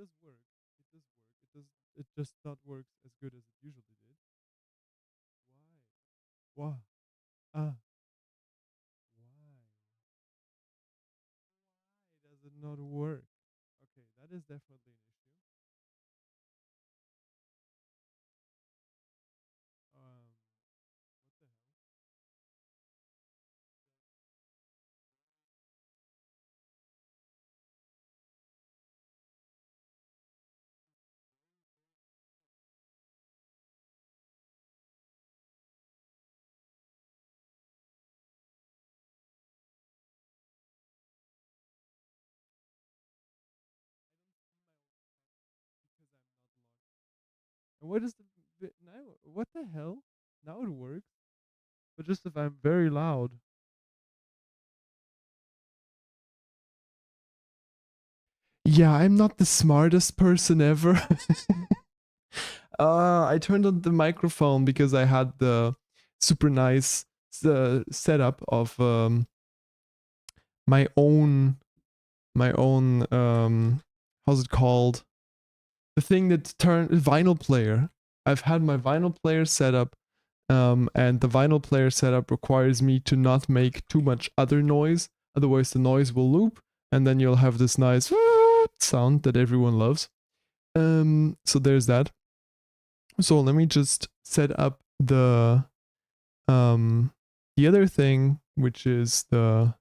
does work. It does work. It does. It just not works as good as it usually did. Why? Why? Ah. Why? Why does it not work? Okay, that is definitely an issue. Um, what the hell? Because I'm not logged. And what is the now? What the hell? Now it works, but just if I'm very loud. Yeah, I'm not the smartest person ever. I turned on the microphone because I had the super nice setup of my own how's it called? The thing that turned vinyl player. I've had my vinyl player set up, and the vinyl player setup requires me to not make too much other noise, otherwise the noise will loop, and then you'll have this nice sound that everyone loves. So there's that. So let me just set up the other thing, which is the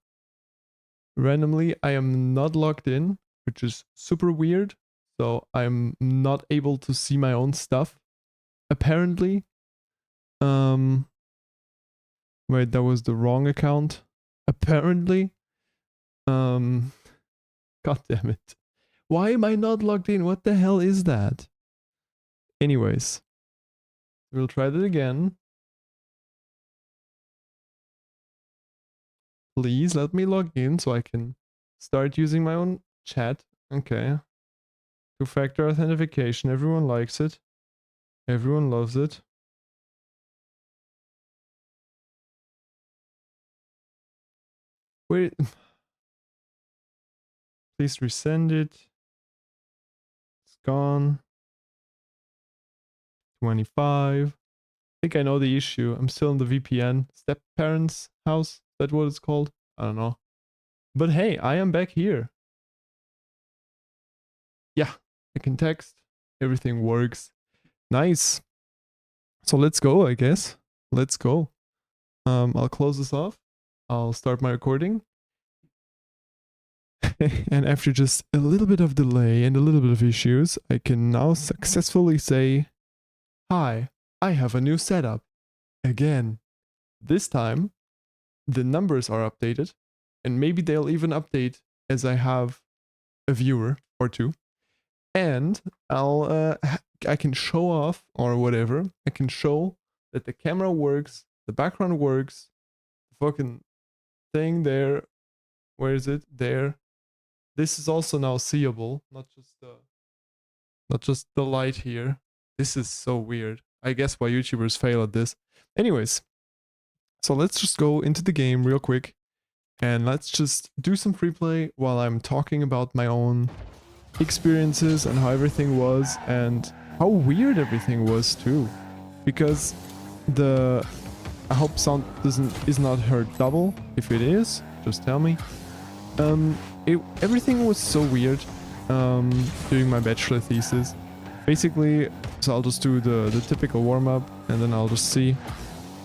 randomly I am not logged in, which is super weird. So I'm not able to see my own stuff. Apparently. Wait, that was the wrong account. Apparently. Um God damn it. Why am I not logged in? What the hell is that? Anyways. We'll try that again. Please let me log in so I can start using my own chat. Okay. Two-factor authentication. Everyone likes it. Everyone loves it. Wait. Please resend it. It's gone. 25. I think I know the issue. I'm still in the VPN. Step parents' house. Is that what it's called? I don't know. But hey, I am back here. Yeah, I can text. Everything works. Nice. So let's go, I guess. Let's go. I'll close this off. I'll start my recording. And after just a little bit of delay and a little bit of issues, I can now successfully say, hi, I have a new setup. Again. This time, the numbers are updated, and maybe they'll even update as I have a viewer or two. And I can show off or whatever. I can show that the camera works, the background works, the fucking thing there. Where is it? There. This is also now seeable, not just the light here. This is so weird. I guess why YouTubers fail at this. Anyways, so let's just go into the game real quick and let's just do some free play while I'm talking about my own experiences and how everything was and how weird everything was too. Because I hope sound is not heard double. If it is, just tell me. Everything was so weird during my bachelor thesis. Basically, so I'll just do the typical warm-up and then I'll just see.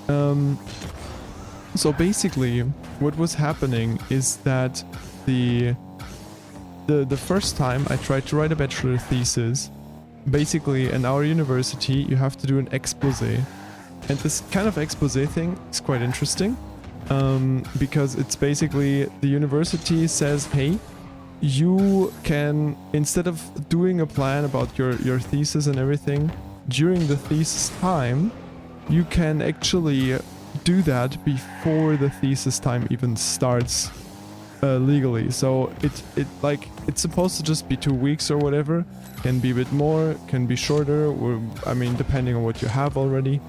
So basically, what was happening is that the first time I tried to write a bachelor thesis, basically in our university you have to do an expose. And this kind of expose thing is quite interesting, because it's basically the university says, hey, you can, instead of doing a plan about your thesis and everything, during the thesis time, you can actually do that before the thesis time even starts legally. So it's supposed to just be 2 weeks or whatever. Can be a bit more, can be shorter, or I mean depending on what you have already.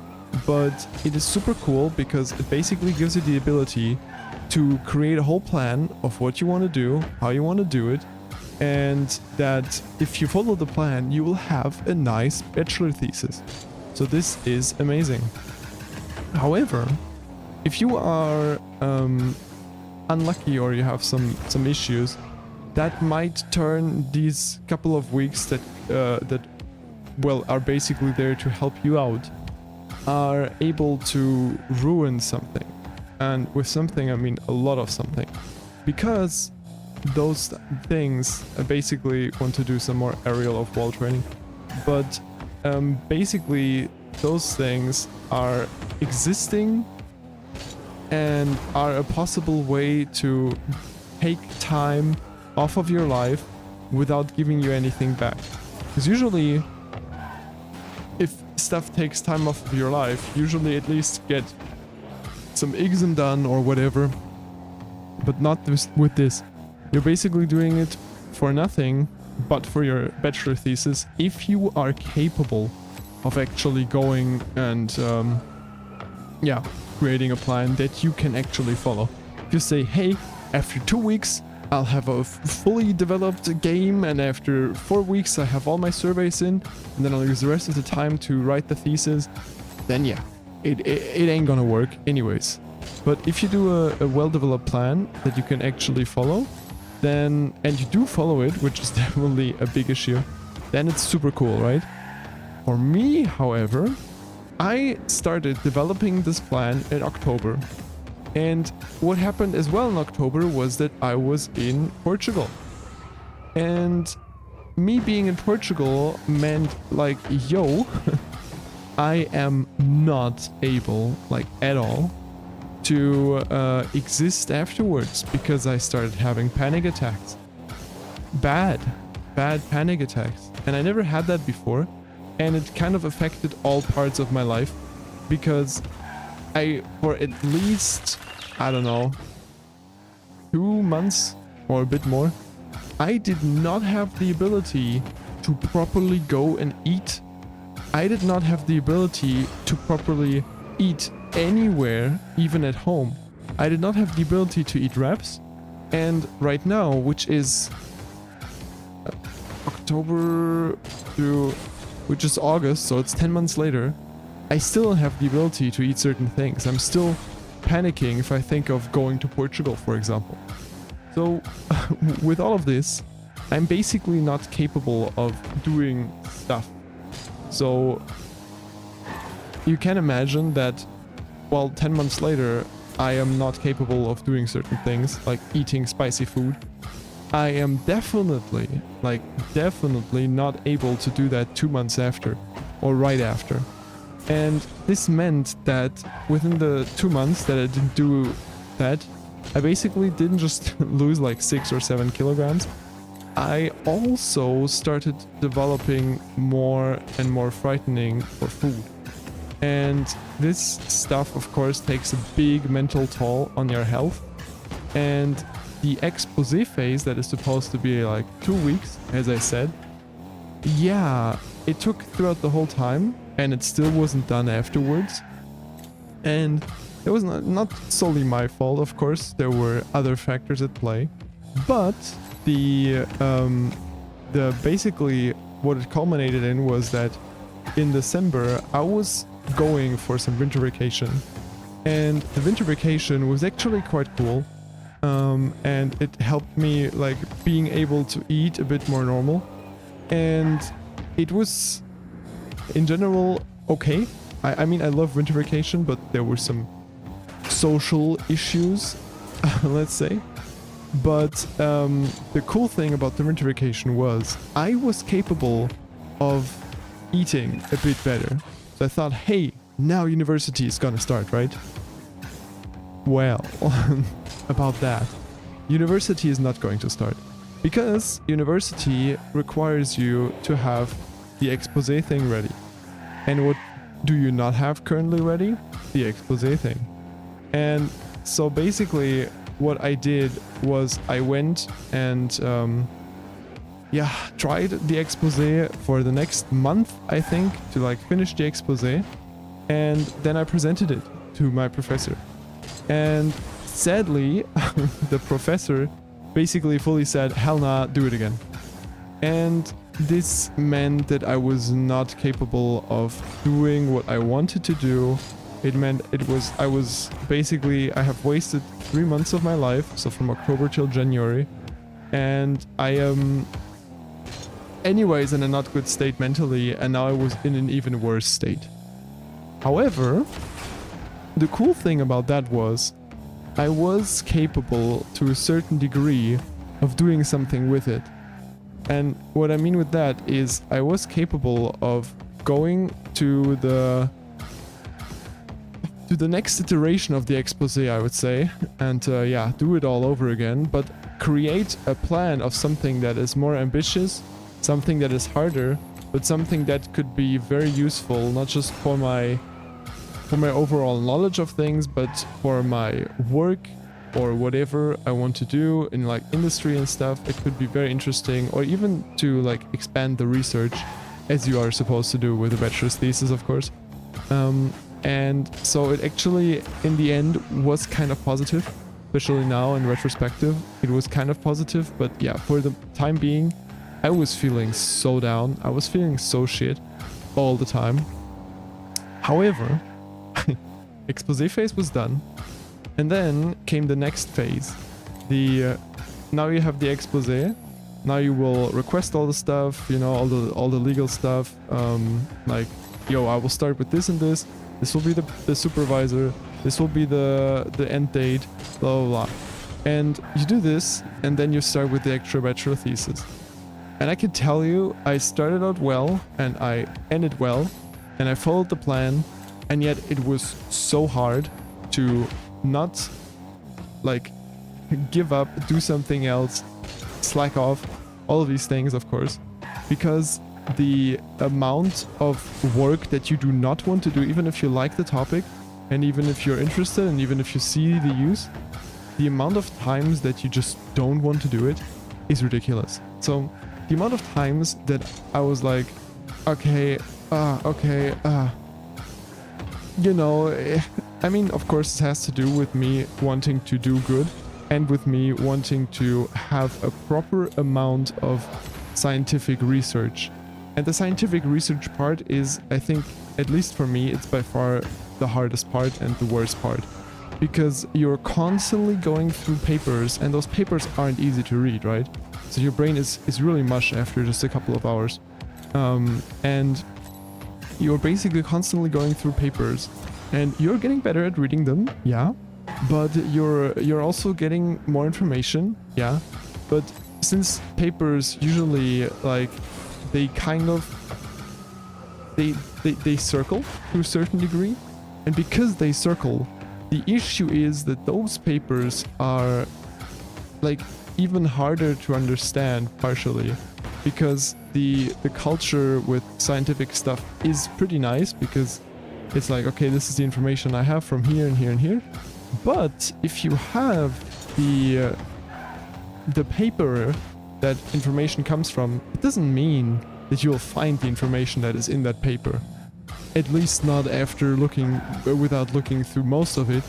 But it is super cool because it basically gives you the ability to create a whole plan of what you want to do, how you want to do it, and that if you follow the plan, you will have a nice bachelor thesis. So this is amazing. However, if you are unlucky or you have some issues, that might turn these couple of weeks that are basically there to help you out, are able to ruin something. And with something, I mean a lot of something, because those things basically want to do some more aerial of wall training, but basically those things are existing and are a possible way to take time off of your life without giving you anything back. Because usually, if stuff takes time off of your life, usually at least get some exam done or whatever, but not with this. You're basically doing it for nothing but for your bachelor thesis, if you are capable of actually going and creating a plan that you can actually follow. If you say, hey, after 2 weeks I'll have a fully developed game, and after 4 weeks I have all my surveys in, and then I'll use the rest of the time to write the thesis, then yeah, it ain't gonna work anyways. But if you do a well-developed plan that you can actually follow, then, and you do follow it, which is definitely a big issue, then it's super cool, right? For me, however, I started developing this plan in October. And what happened as well in October was that I was in Portugal. And me being in Portugal meant like, yo, I am not able, like at all, to exist afterwards, because I started having panic attacks. Bad panic attacks. And I never had that before. And it kind of affected all parts of my life, because for at least, I don't know, 2 months or a bit more, I did not have the ability to properly go and eat. I did not have the ability to properly eat anywhere, even at home. I did not have the ability to eat wraps. And right now, which is October through, which is August, so it's 10 months later, I still don't have the ability to eat certain things. I'm still panicking if I think of going to Portugal, for example. So with all of this, I'm basically not capable of doing stuff. So you can imagine that, well, 10 months later, I am not capable of doing certain things, like eating spicy food. I am definitely not able to do that 2 months after, or right after. And this meant that within the 2 months that I didn't do that, I basically didn't just lose like 6 or 7 kilograms. I also started developing more and more frightening for food. And this stuff, of course, takes a big mental toll on your health. And the expose phase that is supposed to be like 2 weeks, as I said, yeah, it took throughout the whole time, and it still wasn't done afterwards. And it was not solely my fault, of course. There were other factors at play, but the basically what it culminated in was that in December I was going for some winter vacation, and the winter vacation was actually quite cool. And it helped me like being able to eat a bit more normal, and it was in general okay. I mean, I love winter vacation, but there were some social issues, let's say. But the cool thing about the winter vacation was I was capable of eating a bit better. So I thought, hey, now university is gonna start, right? Well, about that. University is not going to start, because university requires you to have the expose thing ready. And what do you not have currently ready? The expose thing. And so basically what I did was I went and tried the expose for the next month, I think, to like finish the expose, and then I presented it to my professor. And sadly, the professor basically fully said, hell nah, do it again. And this meant that I was not capable of doing what I wanted to do. It meant I was basically, I have wasted 3 months of my life, so from October till January, and I am anyways in a not good state mentally, and now I was in an even worse state. However, the cool thing about that was I was capable to a certain degree of doing something with it. And what I mean with that is I was capable of going to the next iteration of the expose, I would say, and yeah, do it all over again, but create a plan of something that is more ambitious, something that is harder, but something that could be very useful, not just for my overall knowledge of things, but for my work or whatever I want to do in like industry and stuff. It could be very interesting, or even to like expand the research, as you are supposed to do with a bachelor's thesis, of course. And so it actually, in the end, was kind of positive, especially now in retrospective. It was kind of positive, but yeah, for the time being, I was feeling so down. I was feeling so shit all the time. However, expose phase was done, and then came the next phase. Now you have the expose. Now you will request all the stuff, you know, all the legal stuff. Like, yo, I will start with this and this. This will be the supervisor. This will be the end date. Blah blah blah. And you do this, and then you start with the actual bachelor thesis. And I can tell you, I started out well, and I ended well, and I followed the plan. And yet it was so hard to not like give up, do something else, slack off, all of these things, of course, because the amount of work that you do not want to do, even if you like the topic and even if you're interested and even if you see the use, the amount of times that you just don't want to do it is ridiculous. So the amount of times that I was like, you know, I mean, of course, it has to do with me wanting to do good and with me wanting to have a proper amount of scientific research. And the scientific research part is, I think, at least for me, it's by far the hardest part and the worst part. Because you're constantly going through papers, and those papers aren't easy to read, right? So your brain is really mush after just a couple of hours. And you're basically constantly going through papers, and you're getting better at reading them, yeah, but you're also getting more information, yeah, but since papers usually like they kind of they circle to a certain degree, and because they circle, the issue is that those papers are like even harder to understand partially, because the culture with scientific stuff is pretty nice, because it's like, okay, this is the information I have from here and here and here. But if you have the paper that information comes from, it doesn't mean that you'll find the information that is in that paper. At least not after looking, without looking through most of it.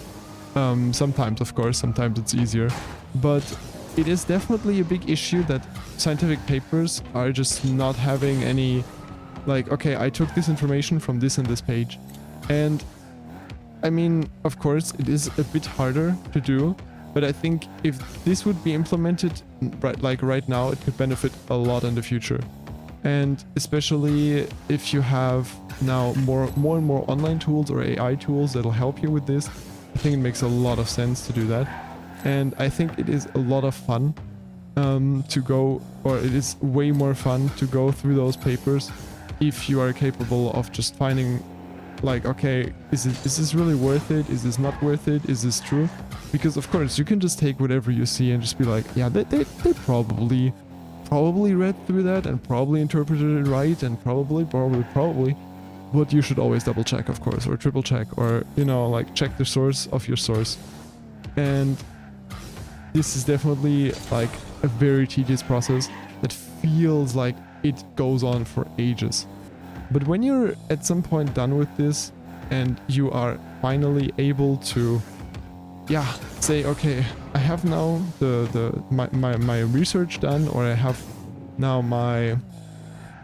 Sometimes, of course, sometimes it's easier. But it is definitely a big issue that scientific papers are just not having any, like, okay, I took this information from this and this page. And I mean, of course, it is a bit harder to do, but I think if this would be implemented right now, it could benefit a lot in the future. And especially if you have now more and more online tools or AI tools that'll help you with this, I think it makes a lot of sense to do that. And I think it is a lot of fun to go, or it is way more fun to go through those papers if you are capable of just finding, like, okay, is this really worth it? Is this not worth it? Is this true? Because of course you can just take whatever you see and just be like, yeah, they probably read through that and probably interpreted it right, and probably, but you should always double check, of course, or triple check, or, you know, like, check the source of your source. And this is definitely like a very tedious process that feels like it goes on for ages. But when you're at some point done with this and you are finally able to, yeah, say, okay, I have now my research done, or I have now my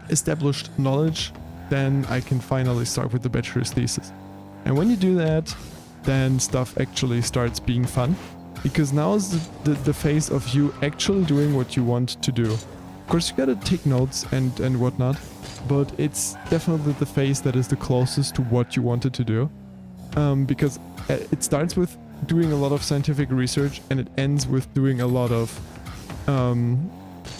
established knowledge, then I can finally start with the bachelor's thesis. And when you do that, then stuff actually starts being fun, because now is the phase of you actually doing what you want to do. Of course, you gotta take notes and whatnot, but it's definitely the phase that is the closest to what you wanted to do, because it starts with doing a lot of scientific research and it ends with doing a lot of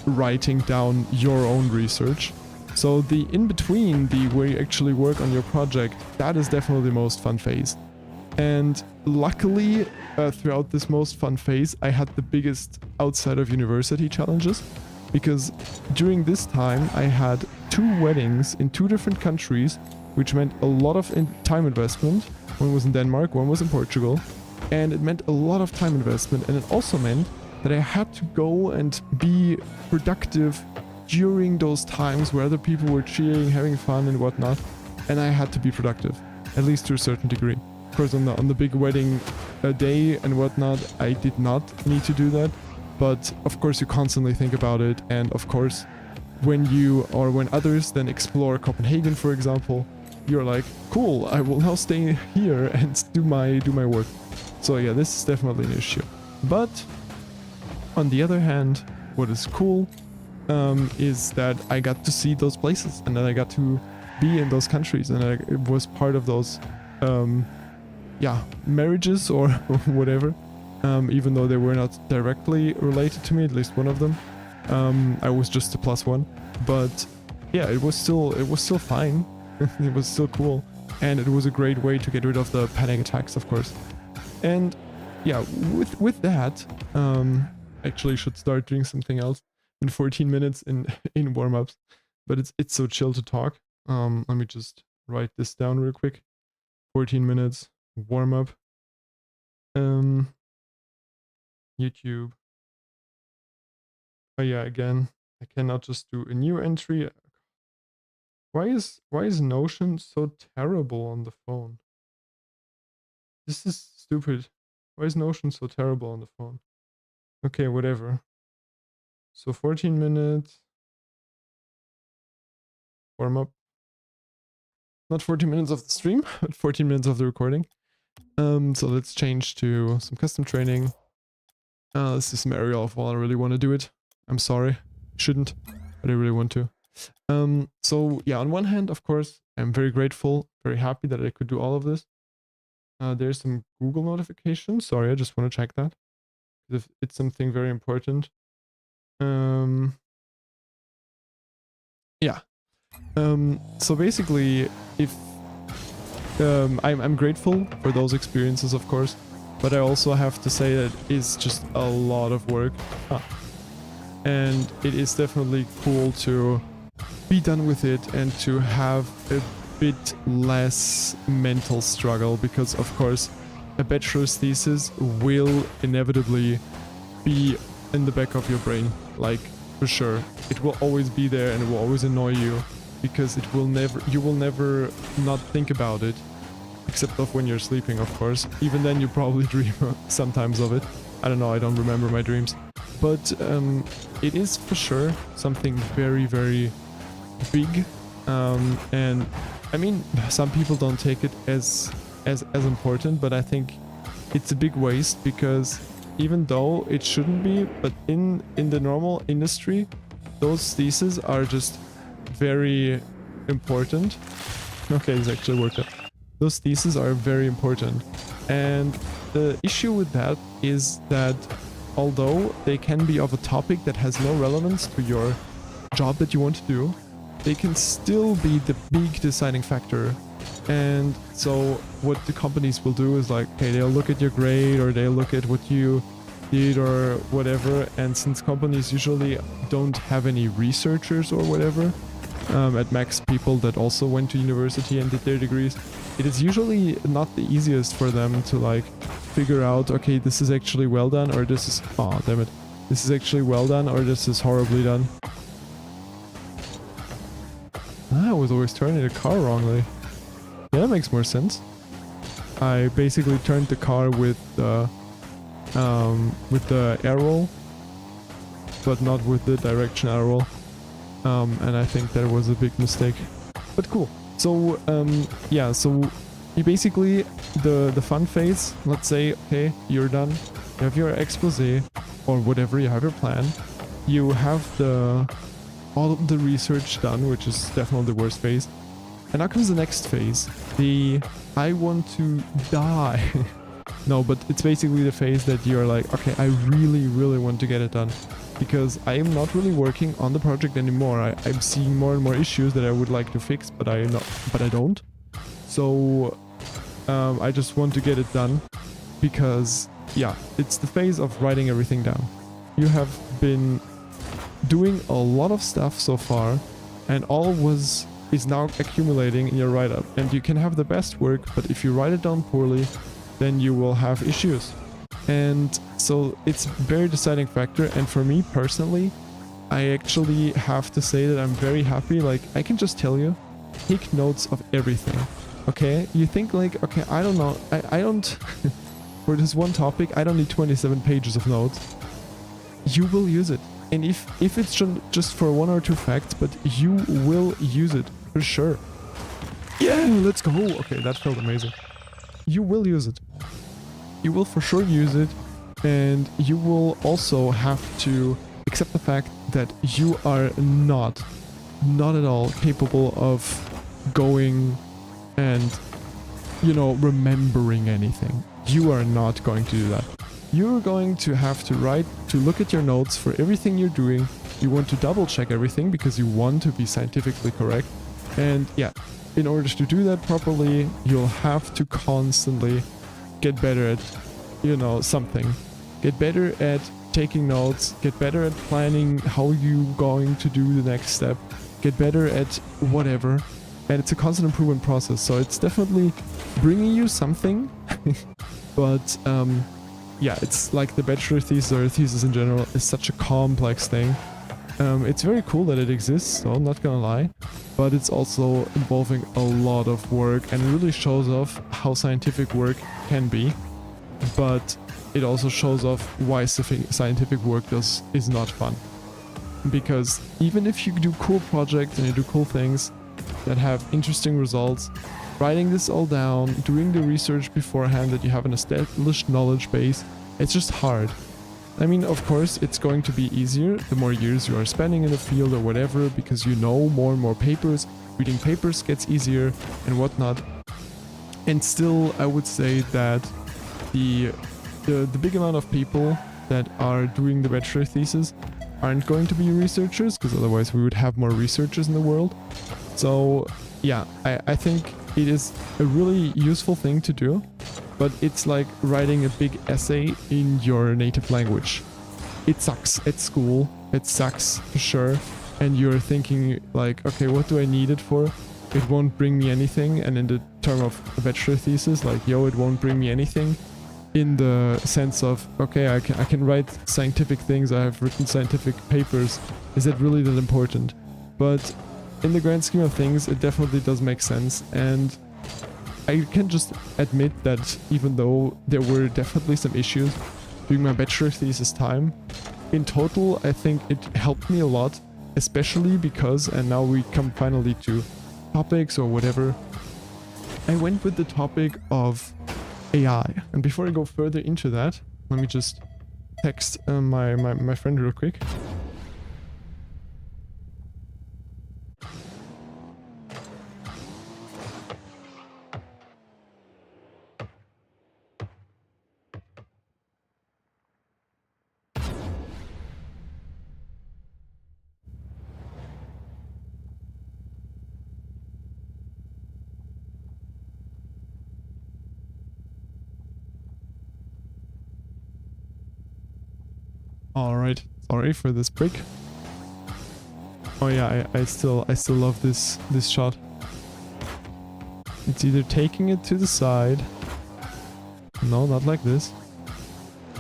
writing down your own research. So the in-between, the where you actually work on your project, that is definitely the most fun phase. And luckily, throughout this most fun phase, I had the biggest outside of university challenges, because during this time I had 2 weddings in 2 different countries, which meant a lot of time investment. One was in Denmark, one was in Portugal, and it meant a lot of time investment, and it also meant that I had to go and be productive during those times where other people were cheering, having fun and whatnot, and I had to be productive, at least to a certain degree. Of course, on the big wedding day and whatnot, I did not need to do that, but of course you constantly think about it, and of course when others then explore Copenhagen, for example, you're like, cool, I will now stay here and do my work. So yeah, this is definitely an issue. But on the other hand, what is cool is that I got to see those places, and that I got to be in those countries, and I was part of those marriages or whatever, even though they were not directly related to me, at least one of them. I was just a +1, but yeah, it was still fine. It was still cool, and it was a great way to get rid of the panic attacks, of course. And yeah, with that, actually should start doing something else in 14 minutes in warm-ups, but it's so chill to talk. Let me just write this down real quick. 14 minutes warm-up. YouTube. Oh yeah, again, I cannot just do a new entry. Why is Notion so terrible on the phone? This is stupid. Why is Notion so terrible on the phone? Okay, whatever. So 14 minutes warm up. Not 14 minutes of the stream, but 14 minutes of the recording. So let's change to some custom training. This is some aerial if I really want to do it. I'm sorry, shouldn't, but I really want to. So yeah, on one hand, of course, I'm very grateful, very happy that I could do all of this. There's some Google notifications. Sorry, I just want to check that if it's something very important. Yeah. So basically, if I'm grateful for those experiences, of course, but I also have to say that it's just a lot of work, and it is definitely cool to be done with it and to have a bit less mental struggle, because of course a bachelor's thesis will inevitably be in the back of your brain, like for sure. It will always be there and it will always annoy you, because you will never not think about it, except of when you're sleeping, of course. Even then you probably dream sometimes of it. I don't know, I don't remember my dreams. But it is for sure something very, very big. And I mean, some people don't take it as important, but I think it's a big waste, because even though it shouldn't be, but in the normal industry, those theses are just very important. Okay, it's actually worked out. Those theses are very important, and the issue with that is that although they can be of a topic that has no relevance to your job that you want to do, they can still be the big deciding factor. And so what the companies will do is like, hey, they'll look at your grade, or they'll look at what you did or whatever, and since companies usually don't have any researchers or whatever, at max people that also went to university and did their degrees, it is usually not the easiest for them to like figure out, okay, this is actually well done, or this is, oh damn it, this is actually well done, or this is horribly done. I was always turning the car wrongly. Yeah, that makes more sense. I basically turned the car with the air roll, but not with the direction air roll. And I think that was a big mistake. But cool. So yeah, so you basically the fun phase. Let's say, okay, you're done. You have your expose or whatever. You have your plan. You have all of the research done, which is definitely the worst phase. And now comes the next phase. The I want to die. No, but it's basically the phase that you're like, okay, I really, really want to get it done. Because I am not really working on the project anymore. I'm seeing more and more issues that I would like to fix, but I don't. So I just want to get it done because, yeah, it's the phase of writing everything down. You have been doing a lot of stuff so far, and all is now accumulating in your write-up. And you can have the best work, but if you write it down poorly, then you will have issues. And so it's a very deciding factor. And for me personally, I actually have to say that I'm very happy. Like, I can just tell you, take notes of everything. Okay? You think like, okay, I don't know. I don't, for this one topic, I don't need 27 pages of notes. You will use it. And if it's just for 1 or 2 facts, but you will use it for sure. Yeah, let's go. Okay, that felt amazing. You will use it. You will for sure use it, and you will also have to accept the fact that you are not at all capable of going and, you know, remembering anything. You are not going to do that. You're going to have to look at your notes for everything you're doing. You want to double check everything because you want to be scientifically correct. And yeah, in order to do that properly, you'll have to constantly get better at, you know, something. Get better at taking notes, get better at planning how you're going to do the next step, get better at whatever. And it's a constant improvement process, so it's definitely bringing you something. But yeah, it's like the bachelor thesis or thesis in general is such a complex thing. It's very cool that it exists, so I'm not gonna lie, but it's also involving a lot of work, and it really shows off how scientific work can be. But it also shows off why scientific work is not fun. Because even if you do cool projects and you do cool things that have interesting results, writing this all down, doing the research beforehand that you have an established knowledge base, it's just hard. I mean, of course, it's going to be easier the more years you are spending in the field or whatever, because you know more and more papers, reading papers gets easier and whatnot. And still, I would say that the big amount of people that are doing the bachelor thesis aren't going to be researchers, because otherwise we would have more researchers in the world. So yeah, I think it is a really useful thing to do, but it's like writing a big essay in your native language. It sucks at school, it sucks for sure, and you're thinking like, okay, what do I need it for? It won't bring me anything. And in the term of a bachelor thesis, like, yo, it won't bring me anything in the sense of, okay, I can write scientific things, I have written scientific papers. Is it really that important? But in the grand scheme of things, it definitely does make sense. And I can just admit that even though there were definitely some issues during my bachelor thesis time, in total, I think it helped me a lot, especially because, and now we come finally to topics or whatever, I went with the topic of AI. And before I go further into that, let me just text my friend real quick. Alright, sorry for this break. Oh yeah, I still love this shot. It's either taking it to the side. No, not like this.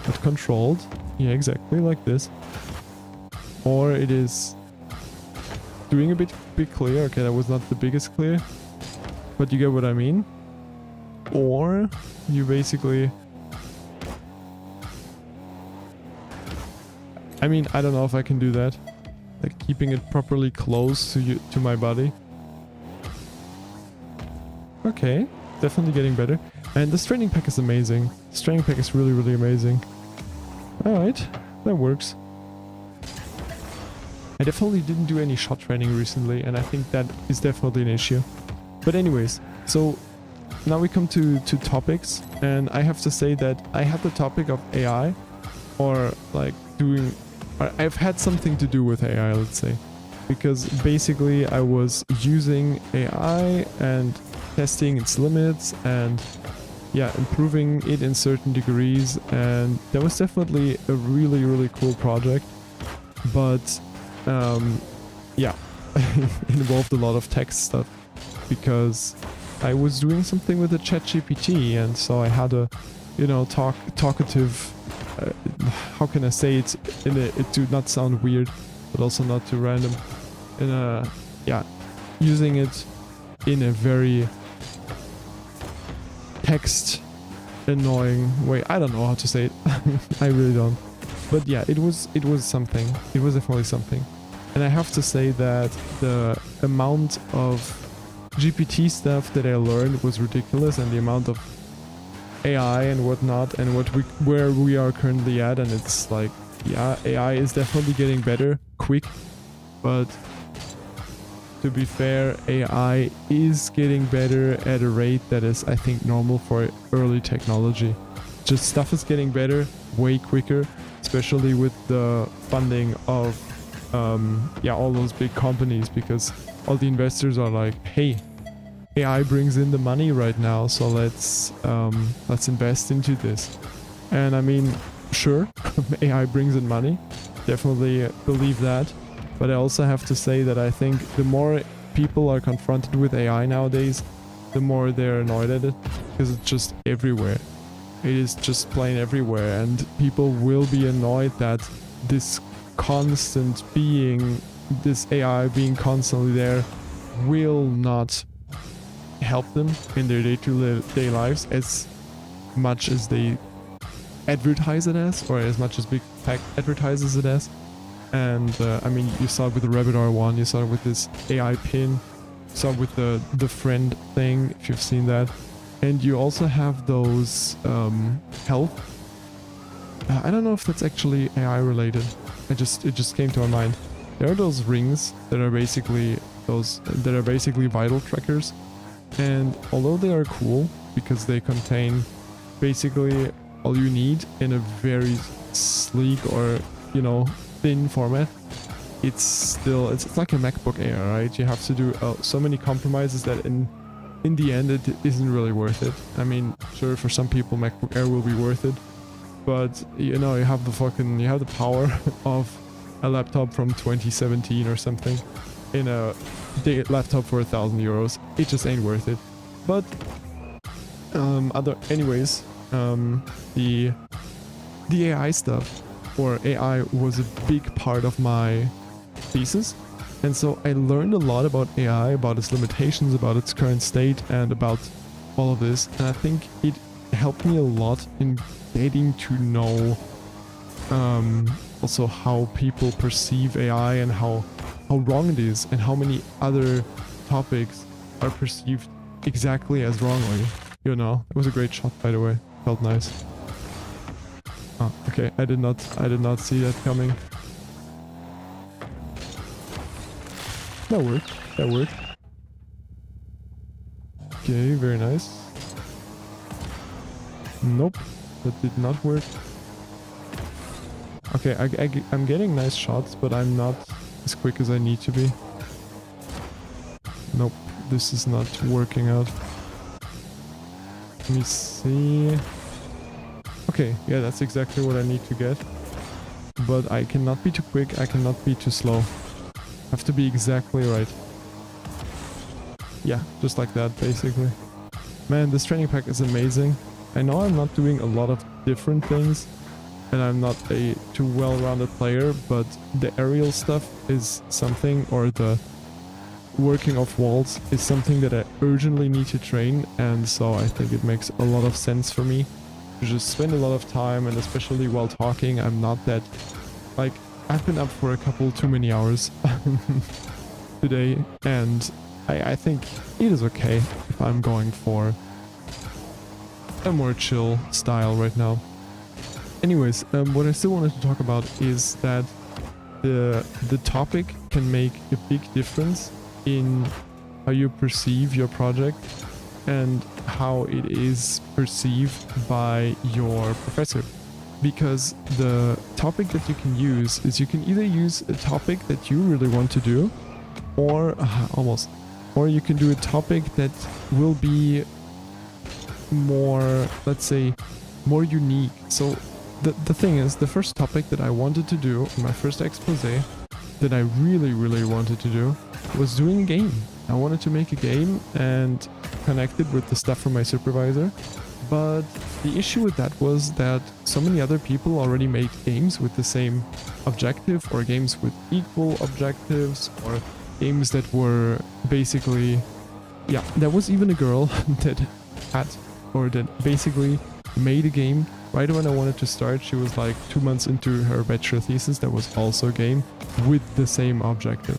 But controlled. Yeah, exactly like this. Or it is doing a bit clear. Okay, that was not the biggest clear. But you get what I mean. Or you basically... I mean, I don't know if I can do that. like keeping it properly close to my body. Okay, definitely getting better. And this training pack is amazing. This training pack is really, really amazing. Alright, that works. I definitely didn't do any shot training recently, and I think that is definitely an issue. But anyways, so now we come to topics, and I have to say that I had the topic of AI, or like I've had something to do with AI, let's say. Because basically I was using AI and testing its limits and yeah, improving it in certain degrees, and that was definitely a really, really cool project. But yeah, it involved a lot of text stuff because I was doing something with the ChatGPT, and so I had a, you know, talkative, how can I say it to not sound weird, but also not too random, in a, yeah, using it in a very text annoying way. I don't know how to say it. I really don't. But yeah, it was something. It was definitely something. And I have to say that the amount of GPT stuff that I learned was ridiculous, and the amount of AI and whatnot, and where we are currently at, and it's like, yeah, AI is definitely getting better quick, but to be fair, AI is getting better at a rate that is, I think, normal for early technology. Just stuff is getting better way quicker, especially with the funding of yeah, all those big companies, because all the investors are like, hey, AI brings in the money right now, so let's invest into this. And I mean, sure, AI brings in money, definitely believe that. But I also have to say that I think the more people are confronted with AI nowadays, the more they're annoyed at it, because it's just everywhere. It is just plain everywhere, and people will be annoyed that this AI being constantly there will not help them in their day-to-day lives as much as they advertise it as, or as much as Big Tech advertises it as. And I mean, you saw it with the Rabbit R1, you saw it with this AI pin, you saw it with the friend thing, if you've seen that. And you also have those health. I don't know if that's actually AI related. It just came to my mind. There are those rings that are basically vital trackers. And although they are cool because they contain basically all you need in a very sleek or, you know, thin format, it's like a MacBook Air, right? You have to do so many compromises that in the end it isn't really worth it. I mean, sure, for some people MacBook Air will be worth it, but you know, you have the power of a laptop from 2017 or something in a laptop for €1,000. It just ain't worth it. But the AI stuff, or AI, was a big part of my thesis, and so I learned a lot about AI, about its limitations, about its current state, and about all of this. And I think it helped me a lot in getting to know also how people perceive AI and how wrong it is, and how many other topics are perceived exactly as wrongly. You know, it was a great shot, by the way. Felt nice. Oh, okay, I did not see that coming. That worked. Okay, very nice. Nope, that did not work. Okay, I'm getting nice shots, but I'm not as quick as I need to be. Nope, this is not working out. Let me see. Okay, yeah, that's exactly what I need to get. But I cannot be too quick, I cannot be too slow. I have to be exactly right. Yeah, just like that, basically. Man, this training pack is amazing. I know I'm not doing a lot of different things, and I'm not a too well-rounded player, but the aerial stuff is something, or the working off walls is something that I urgently need to train, and so I think it makes a lot of sense for me to just spend a lot of time, and especially while talking, I'm not that, like, I've been up for a couple too many hours today, and I think it is okay if I'm going for a more chill style right now. Anyways, what I still wanted to talk about is that the topic can make a big difference in how you perceive your project and how it is perceived by your professor. Because the topic that you can use is, you can either use a topic that you really want to do, or or you can do a topic that will be more, let's say, more unique. So the thing is, the first topic that I wanted to do in my first expose, that I really wanted to do, was doing a game. I wanted to make a game and connect it with the stuff from my supervisor. But the issue with that was that so many other people already made games with the same objective, or games with equal objectives, or games that were basically, yeah, there was even a girl that had, or that basically made a game right when I wanted to start. She was like 2 months into her bachelor thesis that was also a game with the same objective.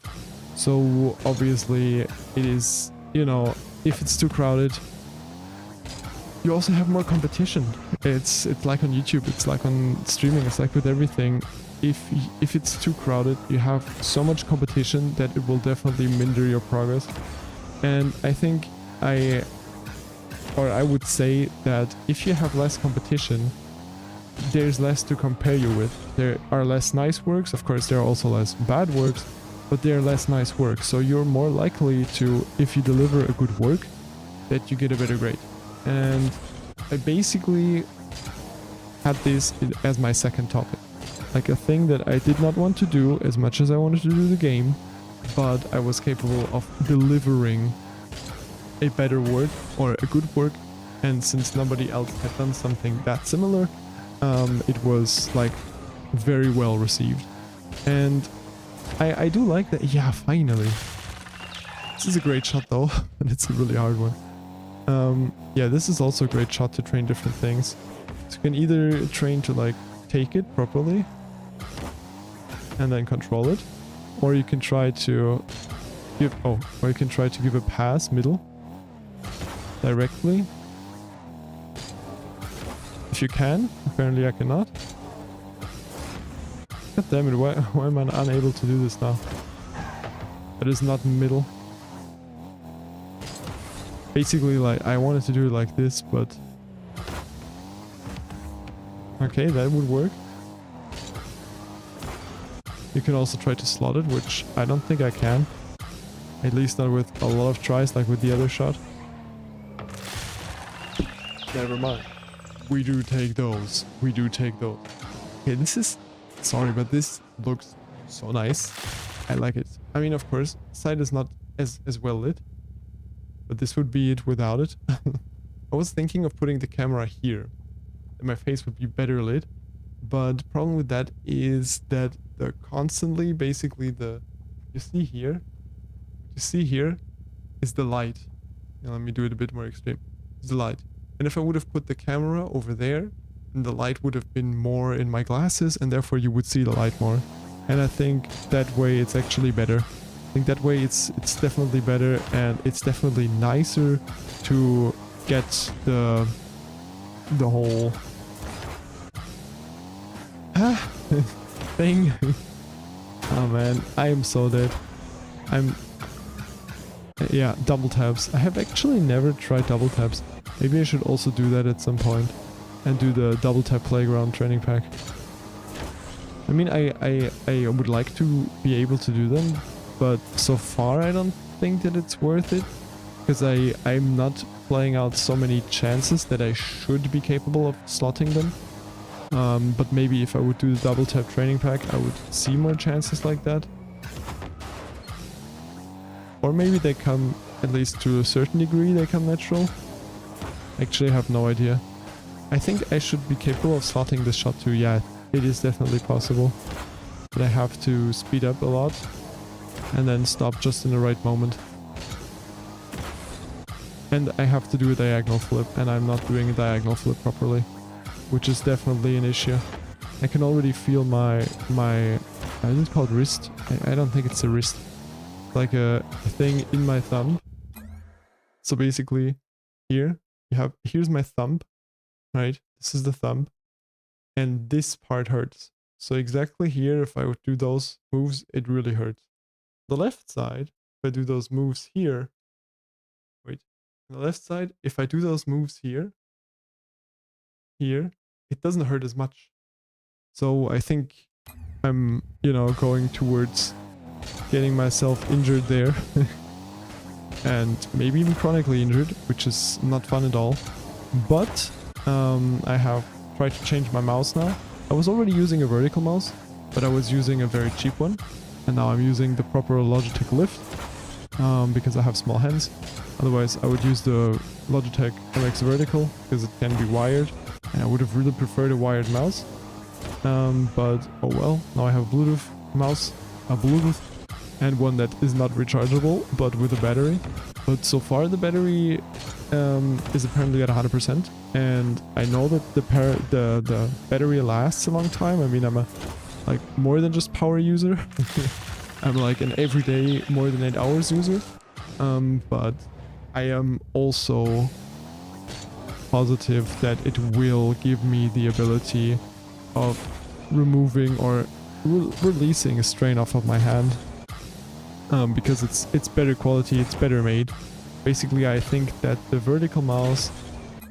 So obviously it is, you know, if it's too crowded, you also have more competition. It's like on YouTube, it's like on streaming, it's like with everything. If it's too crowded, you have so much competition that it will definitely hinder your progress. And I think I would say that if you have less competition, there's less to compare you with. There are less nice works, of course there are also less bad works, but there are less nice works. So you're more likely to, if you deliver a good work, that you get a better grade. And I basically had this as my second topic. Like a thing that I did not want to do as much as I wanted to do the game, but I was capable of delivering a better work, or a good work. And since nobody else had done something that similar, it was like very well received. And I do like that. Yeah, finally. This is a great shot though, and it's a really hard one. Yeah, this is also a great shot to train different things. So you can either train to like take it properly and then control it, or you can try to give, or you can try to give a pass middle directly. If you can, apparently I cannot. God damn it, why am I unable to do this now? That is not middle. Basically, like, I wanted to do it like this, but... Okay, that would work. You can also try to slot it, which I don't think I can. At least not with a lot of tries, like with the other shot. Never mind. We do take those. We do take those. Okay, this is... Sorry, but this looks so nice. I like it. I mean, of course, side is not as well lit. But this would be it without it. I was thinking of putting the camera here. And my face would be better lit. But the problem with that is that the constantly, basically the... You see here is the light. Now, let me do it a bit more extreme. It's the light. And if I would have put the camera over there, then the light would have been more in my glasses, and therefore you would see the light more. And I think that way it's actually better. I think that way it's definitely better, and it's definitely nicer to get the whole thing. Oh man, I am so dead. Yeah, double taps. I have actually never tried double taps. Maybe I should also do that at some point and do the double tap playground training pack. I mean, I would like to be able to do them, but so far I don't think that it's worth it, because I'm not playing out so many chances that I should be capable of slotting them. But maybe if I would do the double tap training pack, I would see more chances like that. Or maybe they come, at least to a certain degree, they come natural. Actually, I have no idea. I think I should be capable of slotting this shot too. Yeah, it is definitely possible. But I have to speed up a lot and then stop just in the right moment. And I have to do a diagonal flip, and I'm not doing a diagonal flip properly, which is definitely an issue. I can already feel my is it called wrist? I don't think it's a wrist. Like a thing in my thumb. So basically, here you have, here's my thumb, right? This is the thumb, and this part hurts. So exactly here, if I would do those moves, it really hurts. The left side, if I do those moves here, wait, the left side, if I do those moves here, it doesn't hurt as much. So I think I'm, you know, going towards getting myself injured there. And maybe even chronically injured, which is not fun at all. But I have tried to change my mouse now. I was already using a vertical mouse, but I was using a very cheap one. And now I'm using the proper Logitech Lift because I have small hands. Otherwise, I would use the Logitech MX Vertical because it can be wired. And I would have really preferred a wired mouse. But oh well, now I have a Bluetooth mouse, a Bluetooth, and one that is not rechargeable, but with a battery. But so far the battery is apparently at 100%, and I know that the battery lasts a long time. I mean, I'm a like more than just power user. I'm like an everyday more than 8 hours user. But I am also positive that it will give me the ability of removing or releasing a strain off of my hand. Because it's better quality, it's better made. Basically, I think that the vertical mouse,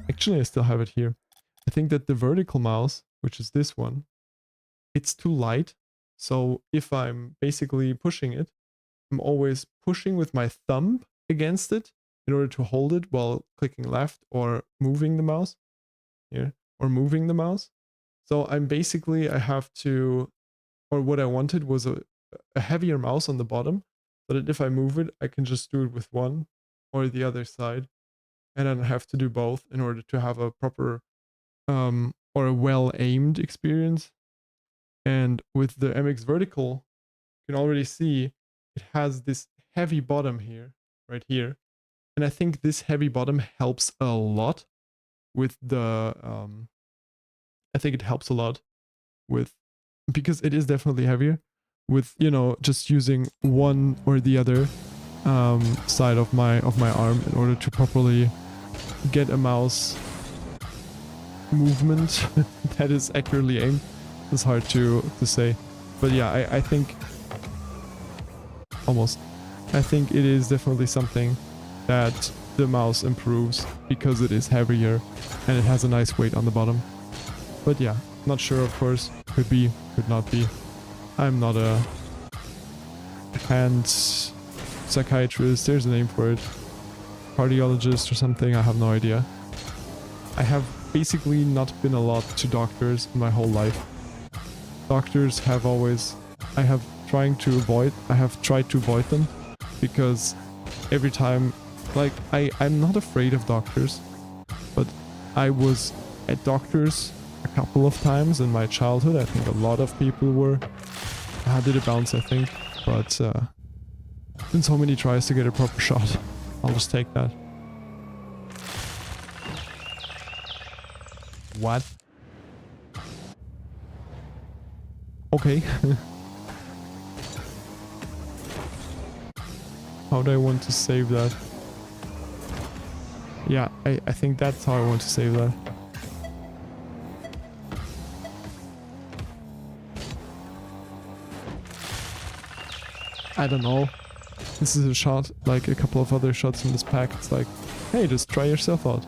actually I still have it here. I think that the vertical mouse, which is this one, it's too light. So if I'm basically pushing it, I'm always pushing with my thumb against it in order to hold it while clicking left or moving the mouse here, or moving the mouse. So I'm basically, I have to, or what I wanted was a heavier mouse on the bottom, so that if I move it, I can just do it with one or the other side, and I don't have to do both in order to have a proper or a well-aimed experience. And with the MX Vertical, you can already see it has this heavy bottom here, right here. And I think this heavy bottom helps a lot with the, I think it helps a lot with, because it is definitely heavier, with, you know, just using one or the other side of my arm in order to properly get a mouse movement that is accurately aimed. It's hard to say, but yeah, I think almost, I think it is definitely something that the mouse improves because it is heavier and it has a nice weight on the bottom. But yeah, not sure, of course. Could be, could not be. I'm not a hand psychiatrist, there's a name for it. Cardiologist or something, I have no idea. I have basically not been a lot to doctors in my whole life. Doctors have always, I have tried to avoid them because every time, like, I'm not afraid of doctors, but I was at doctors a couple of times in my childhood. I think a lot of people were. Did it bounce, I think, but been so many tries to get a proper shot. I'll just take that. What? Okay. How do I want to save that? Yeah, I think that's how I want to save that. I don't know. This is a shot, like a couple of other shots in this pack. It's like, hey, just try yourself out.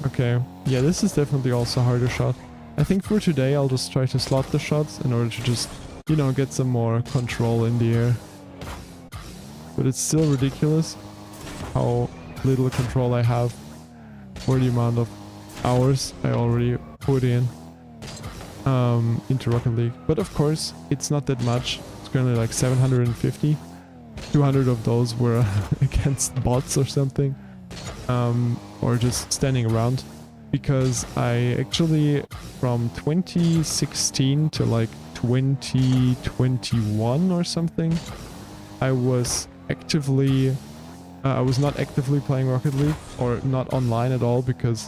Okay, yeah, this is definitely also a harder shot. I think for today I'll just try to slot the shots in order to just, you know, get some more control in the air. But it's still ridiculous how little control I have for the amount of hours I already put in into Rocket League. But of course, it's not that much. It's currently like 750. 200 of those were against bots or something. Or just standing around. Because I actually, from 2016 to like 2021 or something, I was actively, I was not actively playing Rocket League, or not online at all, because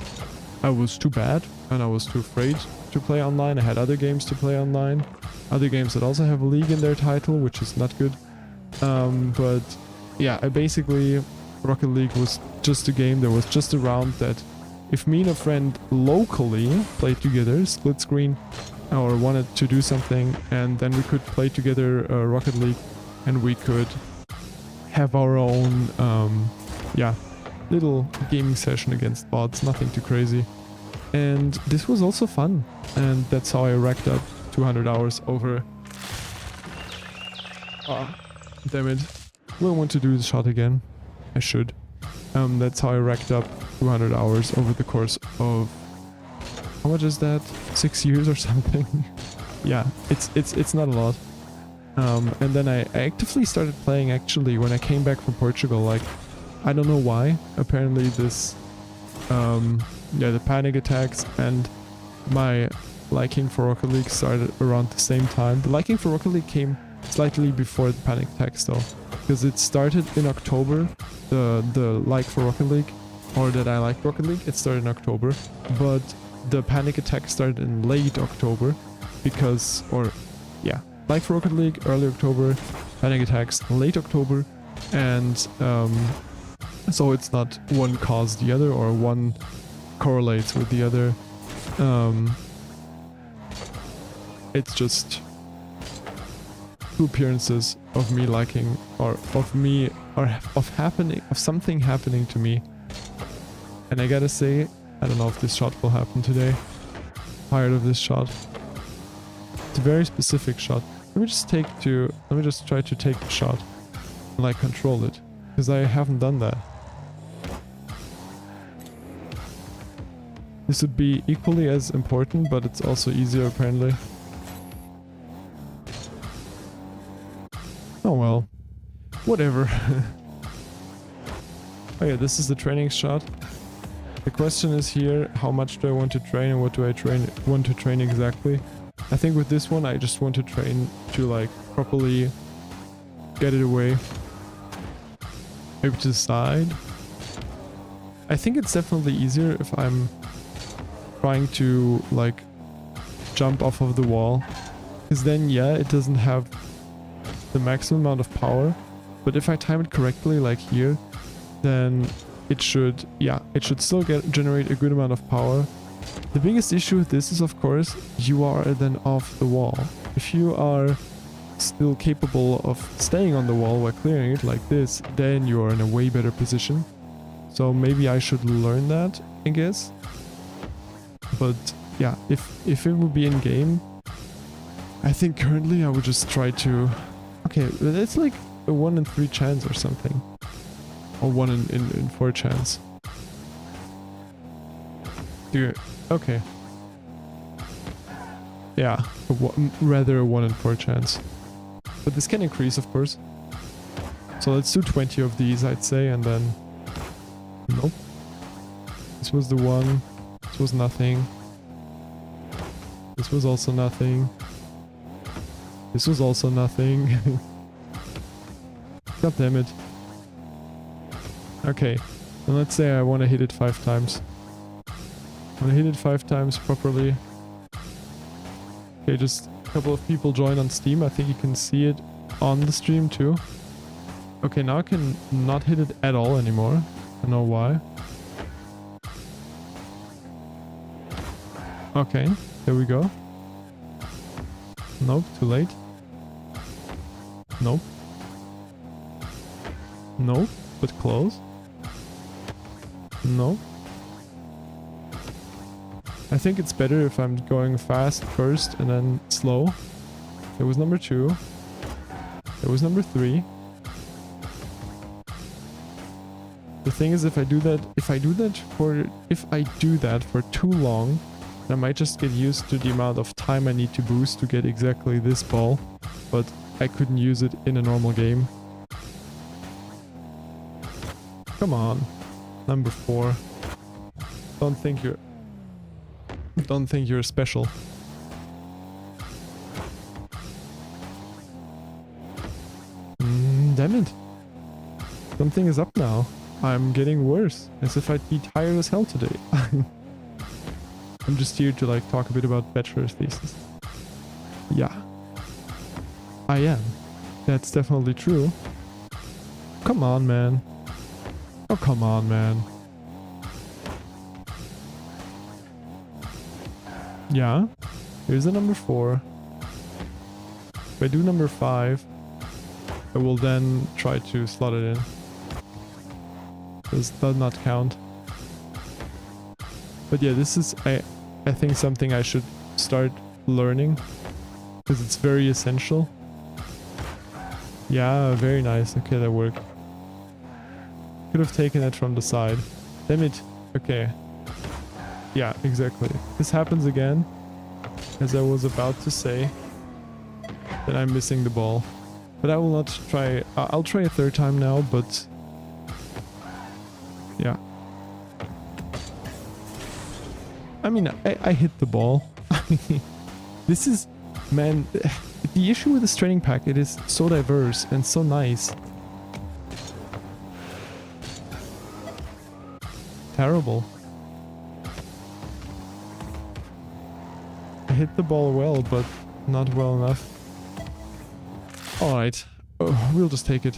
I was too bad and I was too afraid to play online. I had other games to play online. Other games that also have a league in their title, which is not good. But yeah, I basically... Rocket League was just a game that was just around that if me and a friend locally played together, split screen, or wanted to do something, and then we could play together Rocket League, and we could have our own, yeah, little gaming session against bots, nothing too crazy. And this was also fun, and that's how I racked up 200 hours over... Ah, damn it. Will want to do the shot again. I should. That's how I racked up 200 hours over the course of... How much is that? 6 years or something? Yeah, it's not a lot. And then I actively started playing actually when I came back from Portugal. Like, I don't know why. Apparently this... yeah, the panic attacks and my liking for Rocket League started around the same time. The liking for Rocket League came slightly before the panic attacks though. Because it started in October, the like for Rocket League, or that I like Rocket League, it started in October, but the panic attack started in late October, because, or yeah, like for Rocket League, early October, panic attacks, late October, and so it's not one caused the other, or one correlates with the other, it's just two appearances of me liking, or of me, or of happening, of something happening to me. And I gotta say, I don't know if this shot will happen today. Tired of this shot. It's a very specific shot. Let me just try to take the shot and like control it, because I haven't done that. This would be equally as important, but it's also easier apparently. Oh well, whatever. Oh yeah, this is the training shot. The question is here, how much do I want to train and what do I want to train exactly? I think with this one I just want to train to like properly get it away. Maybe to the side. I think it's definitely easier if I'm trying to like jump off of the wall. Because then yeah, it doesn't have the maximum amount of power, but if I time it correctly like here, then it should, yeah, it should still generate a good amount of power. The biggest issue with this is of course you are then off the wall. If you are still capable of staying on the wall while clearing it like this, then you are in a way better position. So maybe I should learn that, I guess. But yeah, if it would be in game, I think currently I would just try to... Okay, it's like a 1 in 3 chance or something. Or 1 in 4 chance. Okay. Yeah, rather a 1 in 4 chance. But this can increase, of course. So let's do 20 of these, I'd say, and then... Nope. This was the one. This was nothing. This was also nothing. This was also nothing. God damn it. Okay, and let's say I want to hit it 5 times. I want to hit it 5 times properly. Okay, just a couple of people join on Steam. I think you can see it on the stream too. Okay, now I can not hit it at all anymore. I don't know why. Okay, there we go. Nope, too late. Nope. Nope, but close. No. I think it's better if I'm going fast first and then slow. There was number 2. There was number 3. The thing is, if I do that for too long, I might just get used to the amount of time I need to boost to get exactly this ball, but I couldn't use it in a normal game. Come on. Number 4. Don't think you're special. Damn it. Something is up now. I'm getting worse. As if I'd be tired as hell today. I'm just here to like talk a bit about bachelor thesis. Yeah. I am. That's definitely true. Come on, man. Oh, come on, man. Yeah. Here's a number 4. If I do number 5, I will then try to slot it in. This does not count. But yeah, this is, I think, something I should start learning. Because it's very essential. Yeah, very nice. Okay, that worked. Could have taken it from the side. Damn it. Okay. Yeah, exactly. This happens again. As I was about to say. That I'm missing the ball. But I will not try... I'll try a third time now, but... Yeah. I mean, I hit the ball. This is... Man, the issue with this training pack, it is so diverse and so nice. Terrible. I hit the ball well, but not well enough. Alright. Oh, we'll just take it.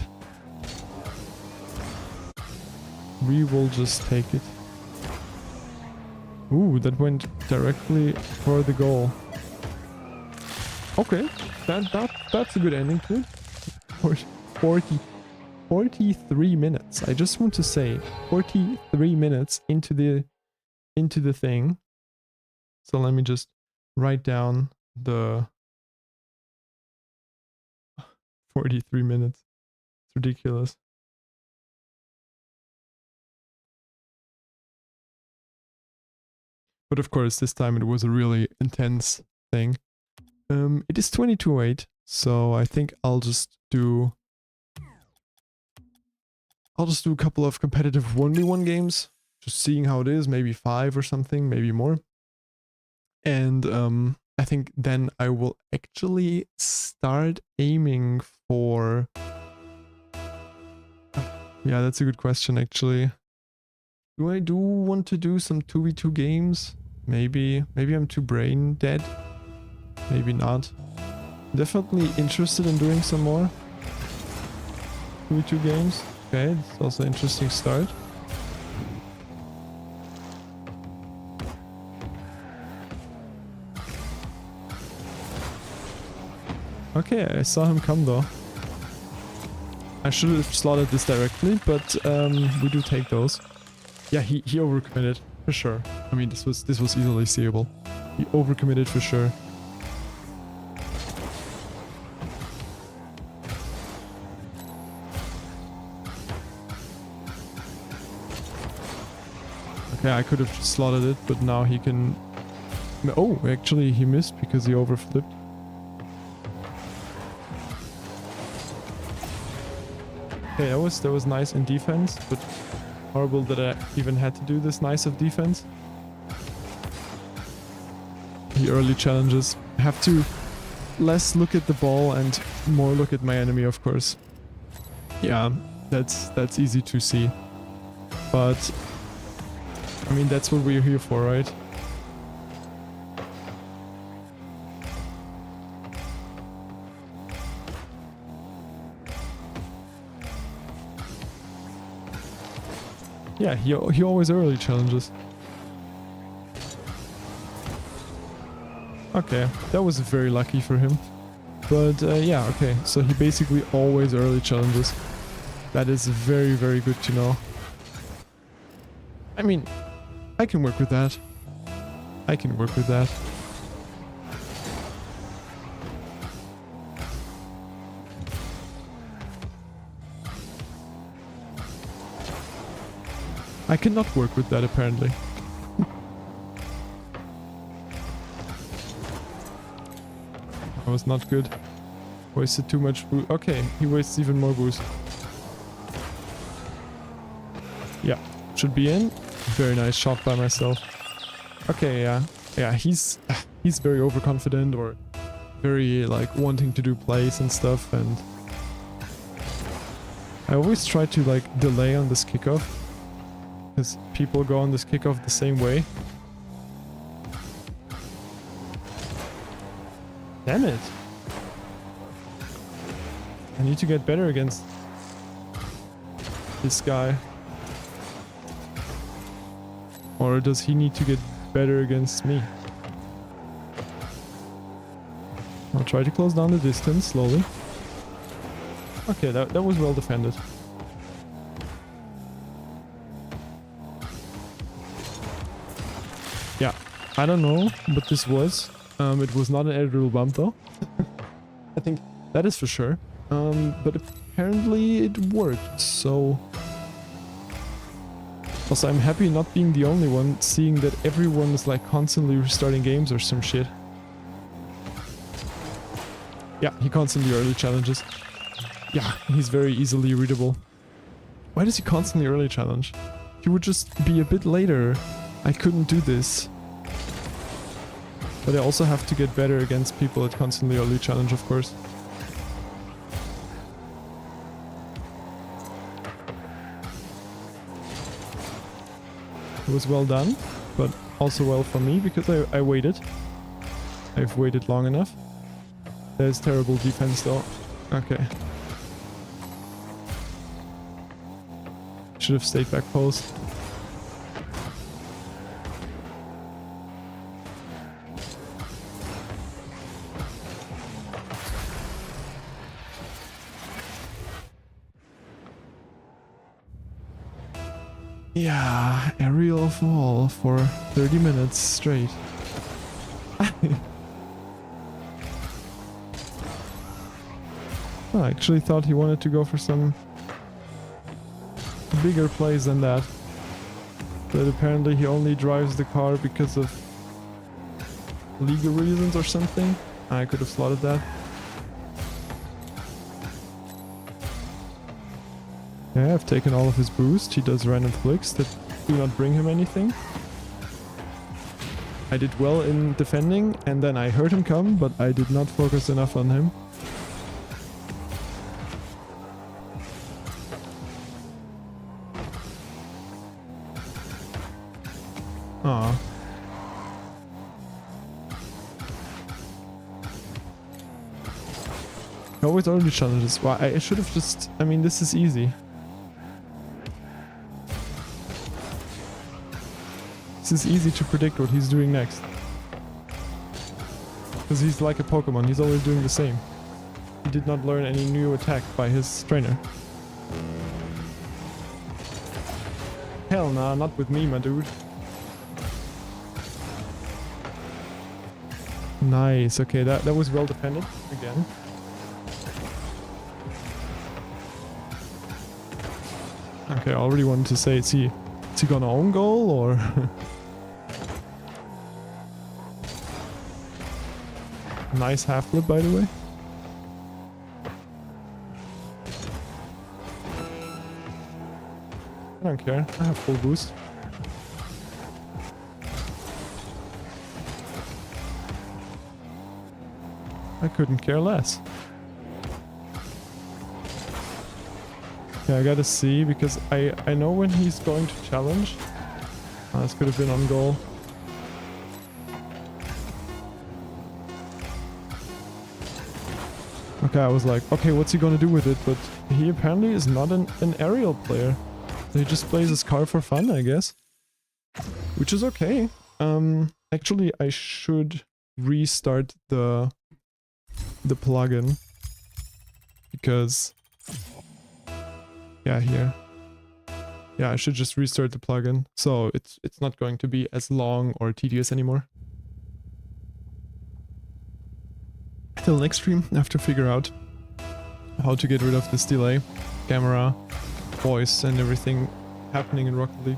We will just take it. Ooh, that went directly for the goal. Okay, that's a good ending to it. 43 minutes. I just want to say 43 minutes into the thing. So let me just write down the 43 minutes. It's ridiculous. But of course, this time it was a really intense thing. It is 22:08, so I think I'll just do a couple of competitive 1v1 games, just seeing how it is, maybe 5 or something, maybe more. And I think then I will actually start aiming for... Yeah, that's a good question actually. Do I want to do some 2v2 games? Maybe I'm too brain dead. Maybe not. Definitely interested in doing some more 2v2 games. Okay, it's also an interesting start. Okay, I saw him come though. I should have slotted this directly, but we do take those. Yeah, he overcommitted for sure. I mean, this was easily seeable. He overcommitted for sure. Okay, I could have just slotted it, but now he can... Oh, actually he missed because he overflipped. Okay, that was nice in defense, but horrible that I even had to do this nice of defense. The early challenges. I have to less look at the ball and more look at my enemy, of course. Yeah, that's easy to see. But I mean, that's what we're here for, right? Yeah, he always early challenges. Okay, that was very lucky for him. But yeah, okay, so he basically always early challenges. That is very, very good to know. I mean, I can work with that. I can work with that. I cannot work with that apparently. That was not good. Wasted too much boost. Okay, he wastes even more boost. Yeah, should be in. Very nice shot by myself. Okay, yeah, he's very overconfident or very like wanting to do plays and stuff, and I always try to like delay on this kickoff because people go on this kickoff the same way. Damn it. I need to get better against this guy. Or does he need to get better against me? I'll try to close down the distance slowly. Okay, that was well defended. Yeah, I don't know what this was. It was not an editorial bump though. I think that is for sure. But apparently it worked, so... Also, I'm happy not being the only one, seeing that everyone is like constantly restarting games or some shit. Yeah, he constantly early challenges. Yeah, he's very easily readable. Why does he constantly early challenge? He would just be a bit later. I couldn't do this. But I also have to get better against people that constantly early challenge, of course. It was well done, but also well for me because I waited. I've waited long enough. There's terrible defense though. Okay. Should have stayed back post. Yeah, aerial fall for 30 minutes straight. I actually thought he wanted to go for some bigger plays than that. But apparently he only drives the car because of legal reasons or something. I could have slotted that. Yeah, I've taken all of his boost. He does random flicks that do not bring him anything. I did well in defending, and then I heard him come, but I did not focus enough on him. Aw. Always early challenges. Why? I should have just... I mean, this is easy. This is easy to predict what he's doing next. Because he's like a Pokemon, he's always doing the same. He did not learn any new attack by his trainer. Hell nah, not with me, my dude. Nice, okay, that was well defended, again. Okay, I already wanted to say, is he gonna own goal, or... Nice half flip, by the way. I don't care, I have full boost. I couldn't care less. Yeah, I gotta see, because I know when he's going to challenge. This could have been on goal. Okay, I was like, okay, what's he gonna do with it? But he apparently is not an aerial player. He just plays his car for fun, I guess. Which is okay. Actually, I should restart the plugin. Because... Yeah, here. Yeah, I should just restart the plugin. So it's not going to be as long or tedious anymore. Till next stream, I have to figure out how to get rid of this delay, camera, voice and everything happening in Rocket League.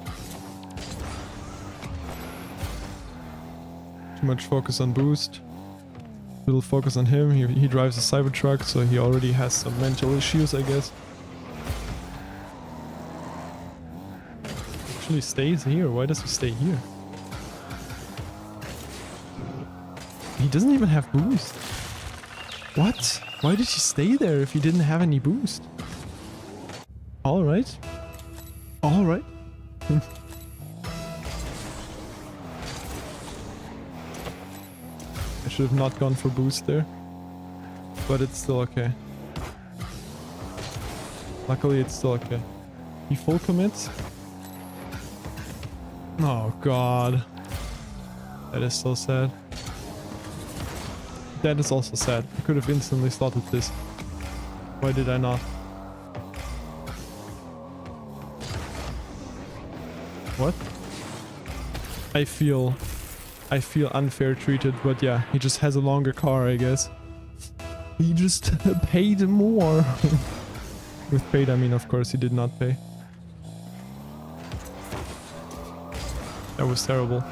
Too much focus on boost. Little focus on him. He drives a Cybertruck, so he already has some mental issues, I guess. Actually stays here. Why does he stay here? He doesn't even have boost. What? Why did he stay there if he didn't have any boost? Alright. Alright. I should have not gone for boost there. but it's still okay. Luckily, it's still okay. He full commits. Oh god. That is so sad. That is also sad. I could have instantly slotted this. Why did I not? What? I feel unfair treated, but yeah, he just has a longer car, I guess. He just paid more. With paid, I mean, of course, he did not pay. That was terrible.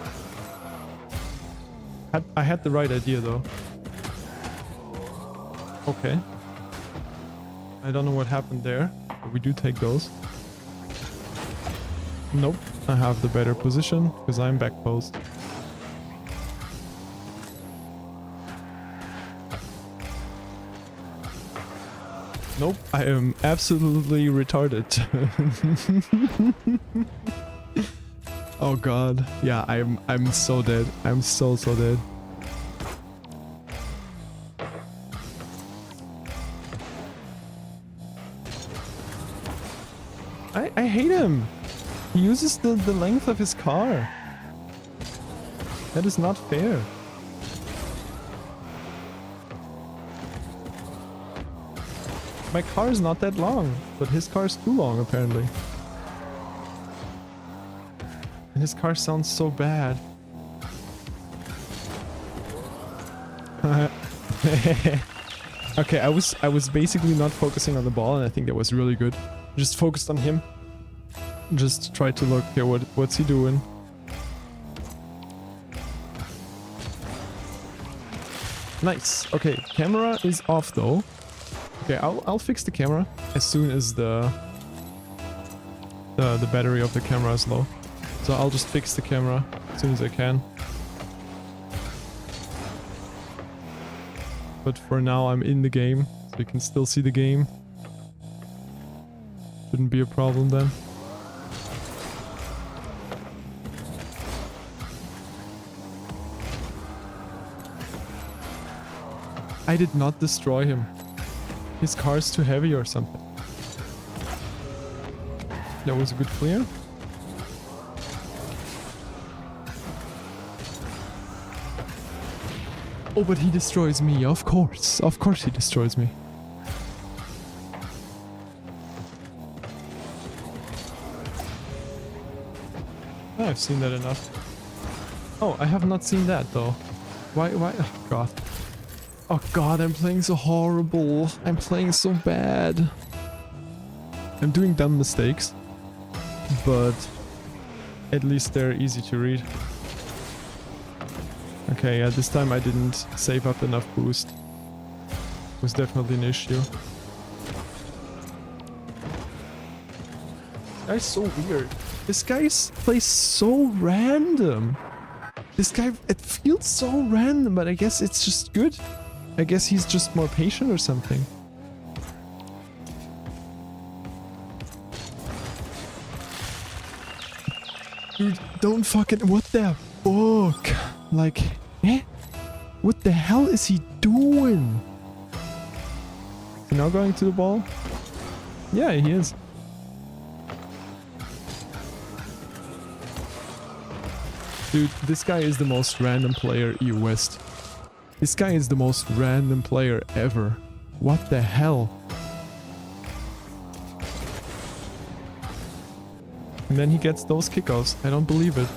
I had the right idea, though. Okay. I don't know what happened there, but we do take those. Nope. I have the better position, because I'm back post. Nope, I am absolutely retarded. Oh god. Yeah, I'm so dead. I'm so dead. I hate him. He uses the length of his car. That is not fair. My car is not that long, but his car is too long apparently. And his car sounds so bad. Okay, I was basically not focusing on the ball, and I think that was really good. Just focused on him. Just try to look, okay, what's he doing? Nice. Okay, camera is off though. Okay, I'll fix the camera as soon as the battery of the camera is low. So I'll just fix the camera as soon as I can. But for now I'm in the game, so you can still see the game. Shouldn't be a problem then. I did not destroy him. His car is too heavy or something. That was a good clear. Oh, but he destroys me, of course. Of course he destroys me. Oh, I've seen that enough. Oh, I have not seen that though. Why? Oh god. Oh god, I'm playing so horrible. I'm playing so bad. I'm doing dumb mistakes, but at least they're easy to read. Okay, yeah, this time I didn't save up enough boost. Was definitely an issue. This guy's so weird. This guy plays so random. This guy, it feels so random, but I guess it's just good. I guess he's just more patient or something. Dude, don't fucking... What the fuck? Like, eh? What the hell is he doing? Is he now going to the ball? Yeah, he is. Dude, this guy is the most random player EU West. This guy is the most random player ever. What the hell? And then he gets those kickoffs. I don't believe it.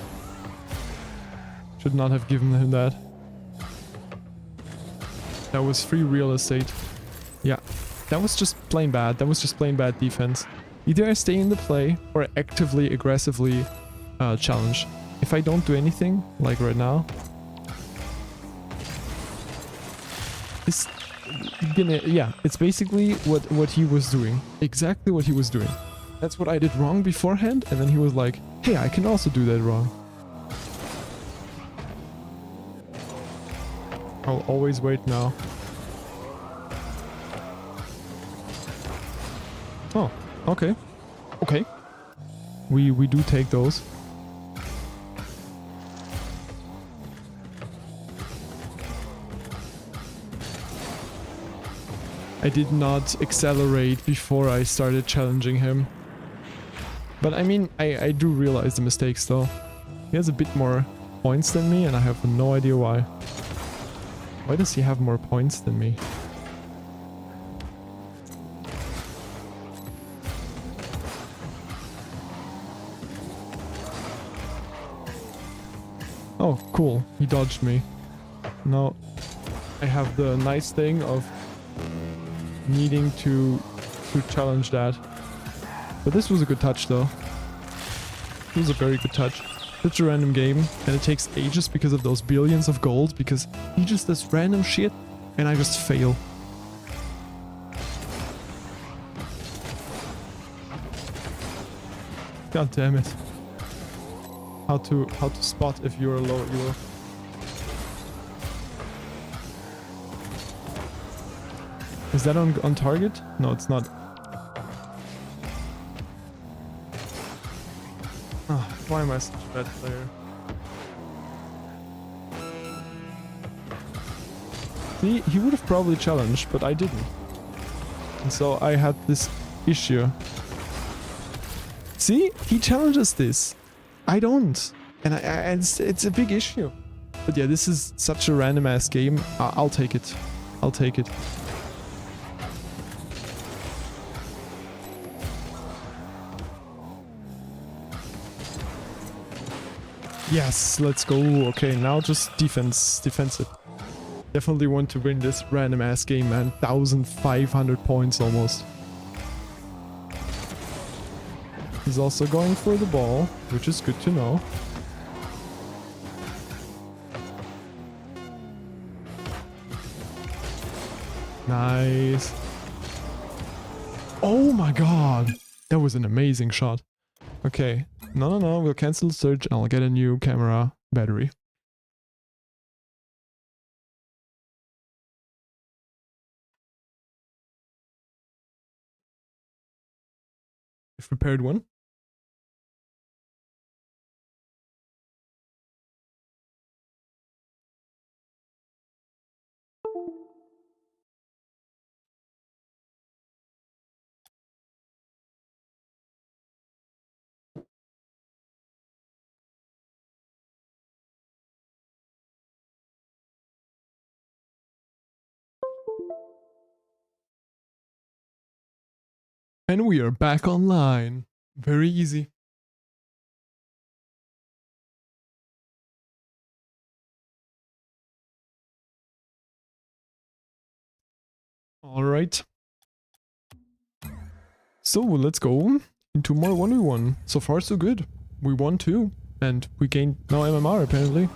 Should not have given him that. That was free real estate. Yeah. That was just plain bad. That was just plain bad defense. Either I stay in the play or actively, aggressively challenge. If I don't do anything, like right now, it's gonna, yeah, it's basically what he was doing. Exactly what he was doing. That's what I did wrong beforehand, and then he was like, hey, I can also do that wrong. I'll always wait now. Oh, okay. Okay. We do take those. I did not accelerate before I started challenging him. But I mean, I do realize the mistakes though. He has a bit more points than me and I have no idea why. Why does he have more points than me? Oh, cool. He dodged me. Now I have the nice thing of needing to challenge that. But this was a good touch though. It was a very good touch. Such a random game, and it takes ages because of those billions of gold, because he just does random shit and I just fail. God damn it. How to spot if you're low elo. Is that on target? No, it's not. Oh, why am I such a bad player? See, he would have probably challenged, but I didn't. And so I had this issue. See, he challenges this. I don't. And it's a big issue. But yeah, this is such a random ass game. I'll take it. I'll take it. Yes, let's go. Okay, now just defensive. Definitely want to win this random ass game, man. 1,500 points almost. He's also going for the ball, which is good to know. Nice. Oh my god. That was an amazing shot. Okay. No. We'll cancel the search and I'll get a new camera battery. I've prepared one. And we are back online. Very easy. Alright. So let's go into more 1v1. So far so good. We won 2. And we gained no MMR apparently.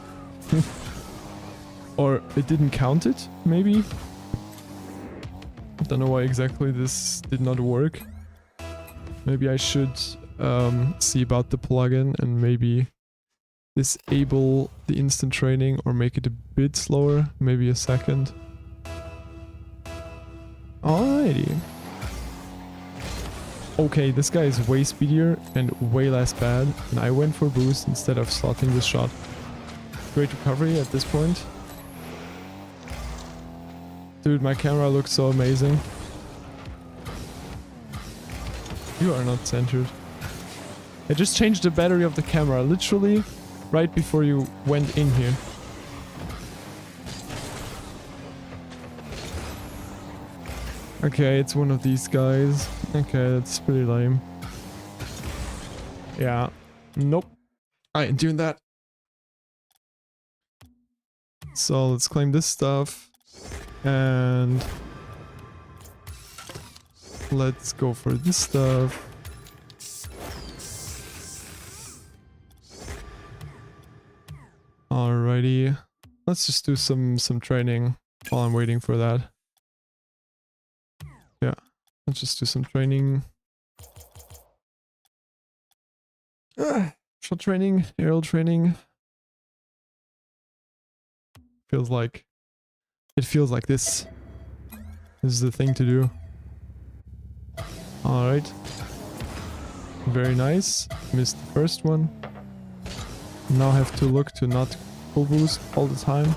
Or it didn't count it, maybe? I don't know why exactly this did not work. Maybe I should see about the plugin and maybe disable the instant training or make it a bit slower, maybe a second. Alrighty. Okay, this guy is way speedier and way less bad, and I went for boost instead of slotting this shot. Great recovery at this point. Dude, my camera looks so amazing. You are not centered. I just changed the battery of the camera, literally right before you went in here. Okay, it's one of these guys. Okay, that's pretty lame. Yeah. Nope. I ain't doing that. So let's claim this stuff. And let's go for this stuff. Alrighty. Let's just do some training while I'm waiting for that. Yeah, let's just do some training. Shot training, aerial training. It feels like this. This is the thing to do. Alright. Very nice. Missed the first one. Now have to look to not full boost all the time.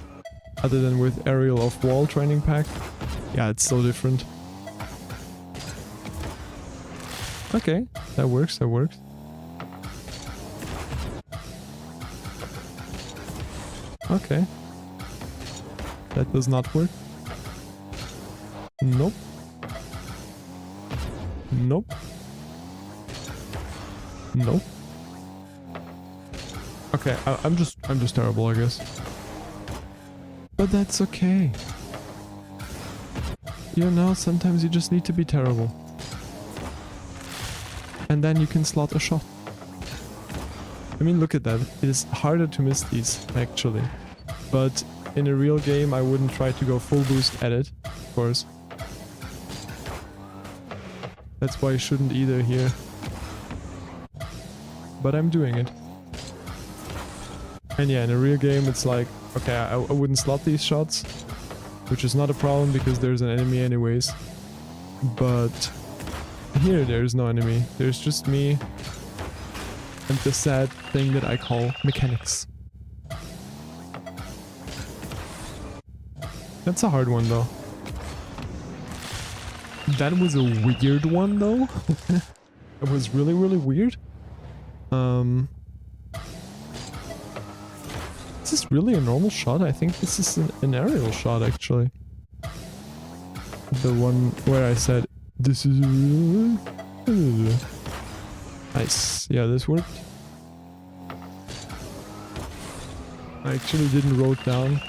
Other than with aerial off wall training pack. Yeah, it's so different. Okay, that works, that works. Okay. That does not work. Nope. Nope. Nope. Okay, I'm just terrible, I guess. But that's okay. You know, sometimes you just need to be terrible. And then you can slot a shot. I mean, look at that. It is harder to miss these, actually. But in a real game, I wouldn't try to go full boost at it, of course. That's why I shouldn't either here. But I'm doing it. And yeah, in a real game, it's like, okay, I wouldn't slot these shots, which is not a problem because there's an enemy anyways. But here, there's no enemy. There's just me and the sad thing that I call mechanics. That's a hard one, though. That was a weird one, though. It was really, really weird. Is this really a normal shot? I think this is an aerial shot, actually. The one where I said, this is... Nice. Yeah, this worked. I actually didn't wrote down.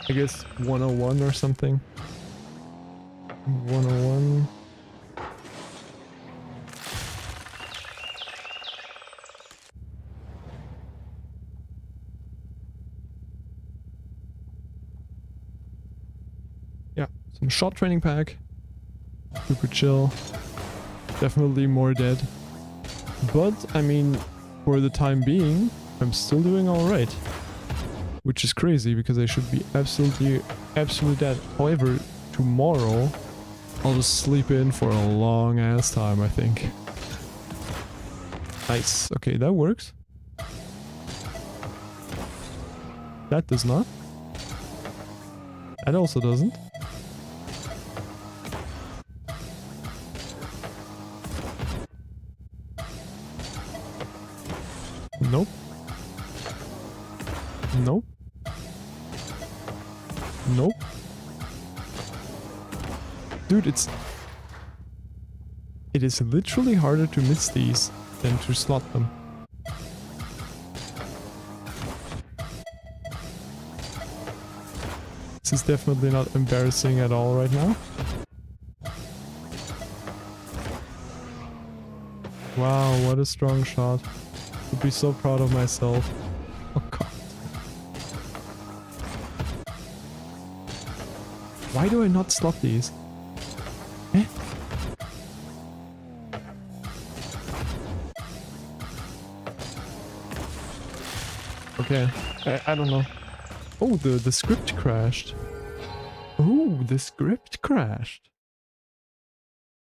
I guess 101 or something. 101. Yeah, some shot training pack. Super chill. Definitely more dead. But, I mean, for the time being, I'm still doing alright. Which is crazy because I should be absolutely dead. However, tomorrow, I'll just sleep in for a long ass time, I think. Nice. Okay, that works. That does not. That also doesn't. Nope. Nope. Nope. Dude, it is literally harder to miss these than to slot them. This is definitely not embarrassing at all right now. Wow, what a strong shot. I'd be so proud of myself. Oh god. Why do I not slot these? Eh? Okay, I don't know. Oh, the script crashed. Oh, the script crashed.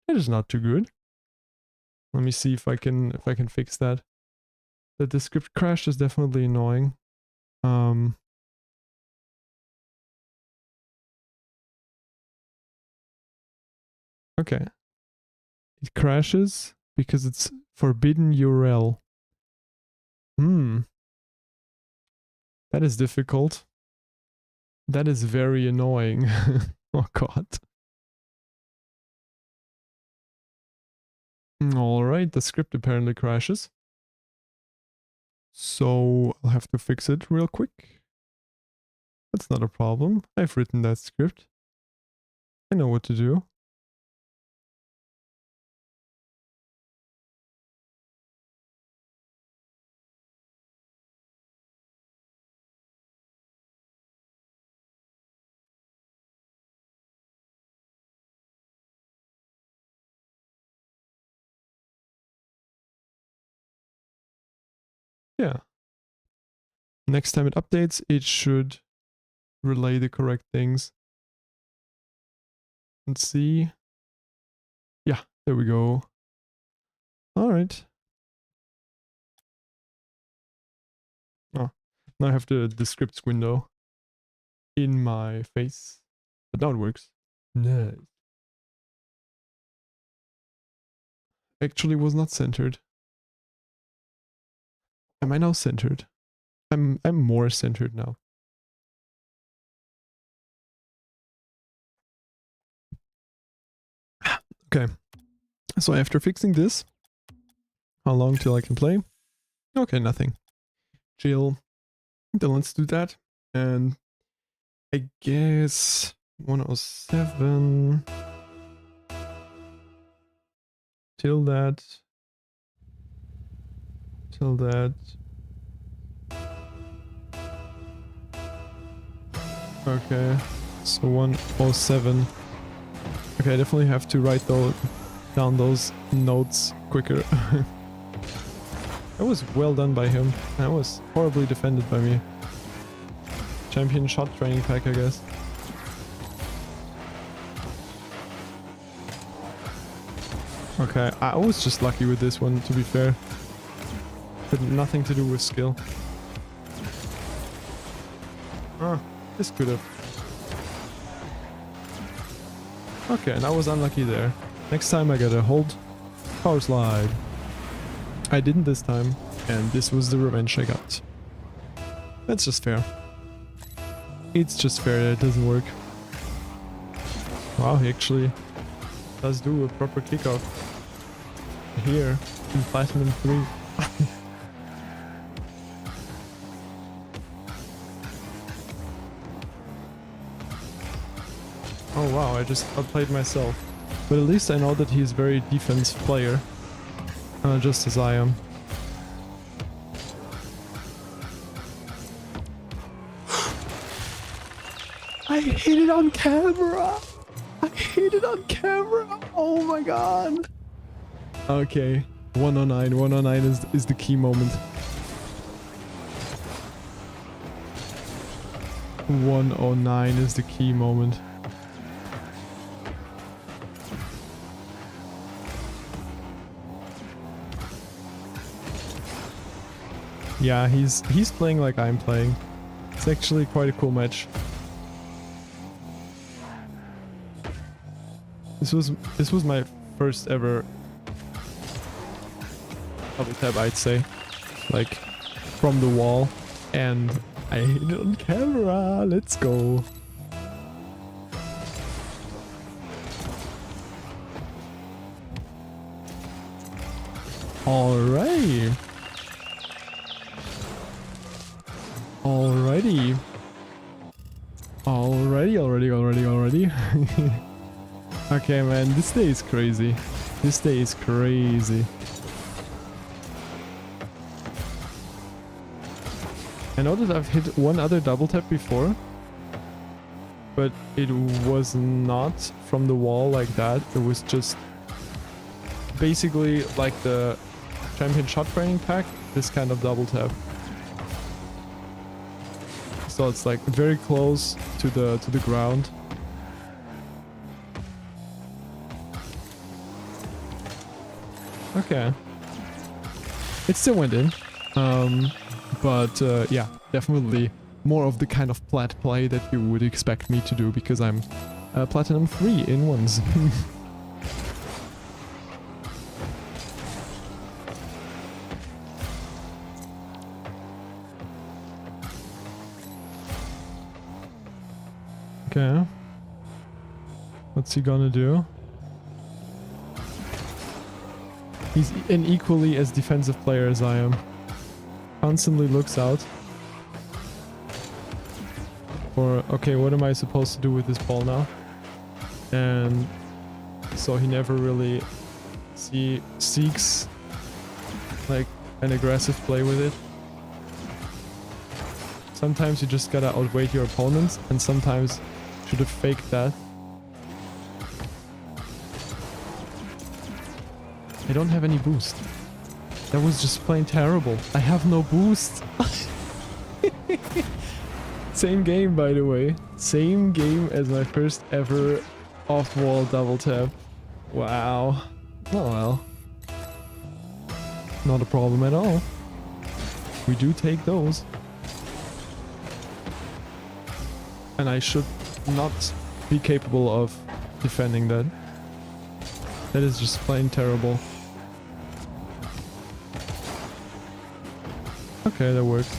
That is not too good. Let me see if I can fix that. That the script crash is definitely annoying. Okay. It crashes because it's forbidden URL. That is difficult. That is very annoying. Oh god. Alright, the script apparently crashes. So I'll have to fix it real quick. That's not a problem. I've written that script. I know what to do. Yeah. Next time it updates, it should relay the correct things. Let's see. Yeah, there we go. Alright. Oh, now I have the scripts window in my face. But now it works. Nice. actually was not centered. Am I now centered? I'm more centered now. Okay. So after fixing this, how long till I can play? Okay, nothing. Chill. Then let's do that. And I guess 107 till that. Till that. Okay, so 107. Okay, I definitely have to write down those notes quicker. That was well done by him. That was horribly defended by me. Champion shot training pack, I guess. Okay, I was just lucky with this one, to be fair. Had nothing to do with skill. Ah, this could have. Okay, and I was unlucky there. Next time I gotta hold power slide. I didn't this time, and this was the revenge I got. That's just fair. It's just fair that it doesn't work. Wow, he actually does do a proper kickoff here in Platinum 3. Oh wow, I just outplayed myself. But at least I know that he's a very defense player. Just as I am. I hit it on camera! I hit it on camera! Oh my god! Okay, 109. 109 is the key moment. 109 is the key moment. Yeah, he's playing like I'm playing. It's actually quite a cool match. This was my first ever double tap, I'd say. Like from the wall, and I hit it on camera. Let's go. Alright. Alrighty. Already. Okay, man, this day is crazy. This day is crazy. I know that I've hit one other double tap before, but it was not from the wall like that. It was just basically like the champion shot training pack, this kind of double tap. So it's like very close to the ground. Okay. It still went in. But yeah, definitely more of the kind of plat play that you would expect me to do because I'm Platinum 3 in ones. Okay. What's he gonna do? He's an equally as defensive player as I am. Constantly looks out for, okay, what am I supposed to do with this ball now? And so he never really seeks like an aggressive play with it. Sometimes you just gotta outweight your opponents, and sometimes you should have faked that. I don't have any boost. That was just plain terrible. I have no boost. Same game, by the way. Same game as my first ever off-wall double tap. Wow. Oh well. Not a problem at all. We do take those. And I should not be capable of defending that. That is just plain terrible. Okay, that works.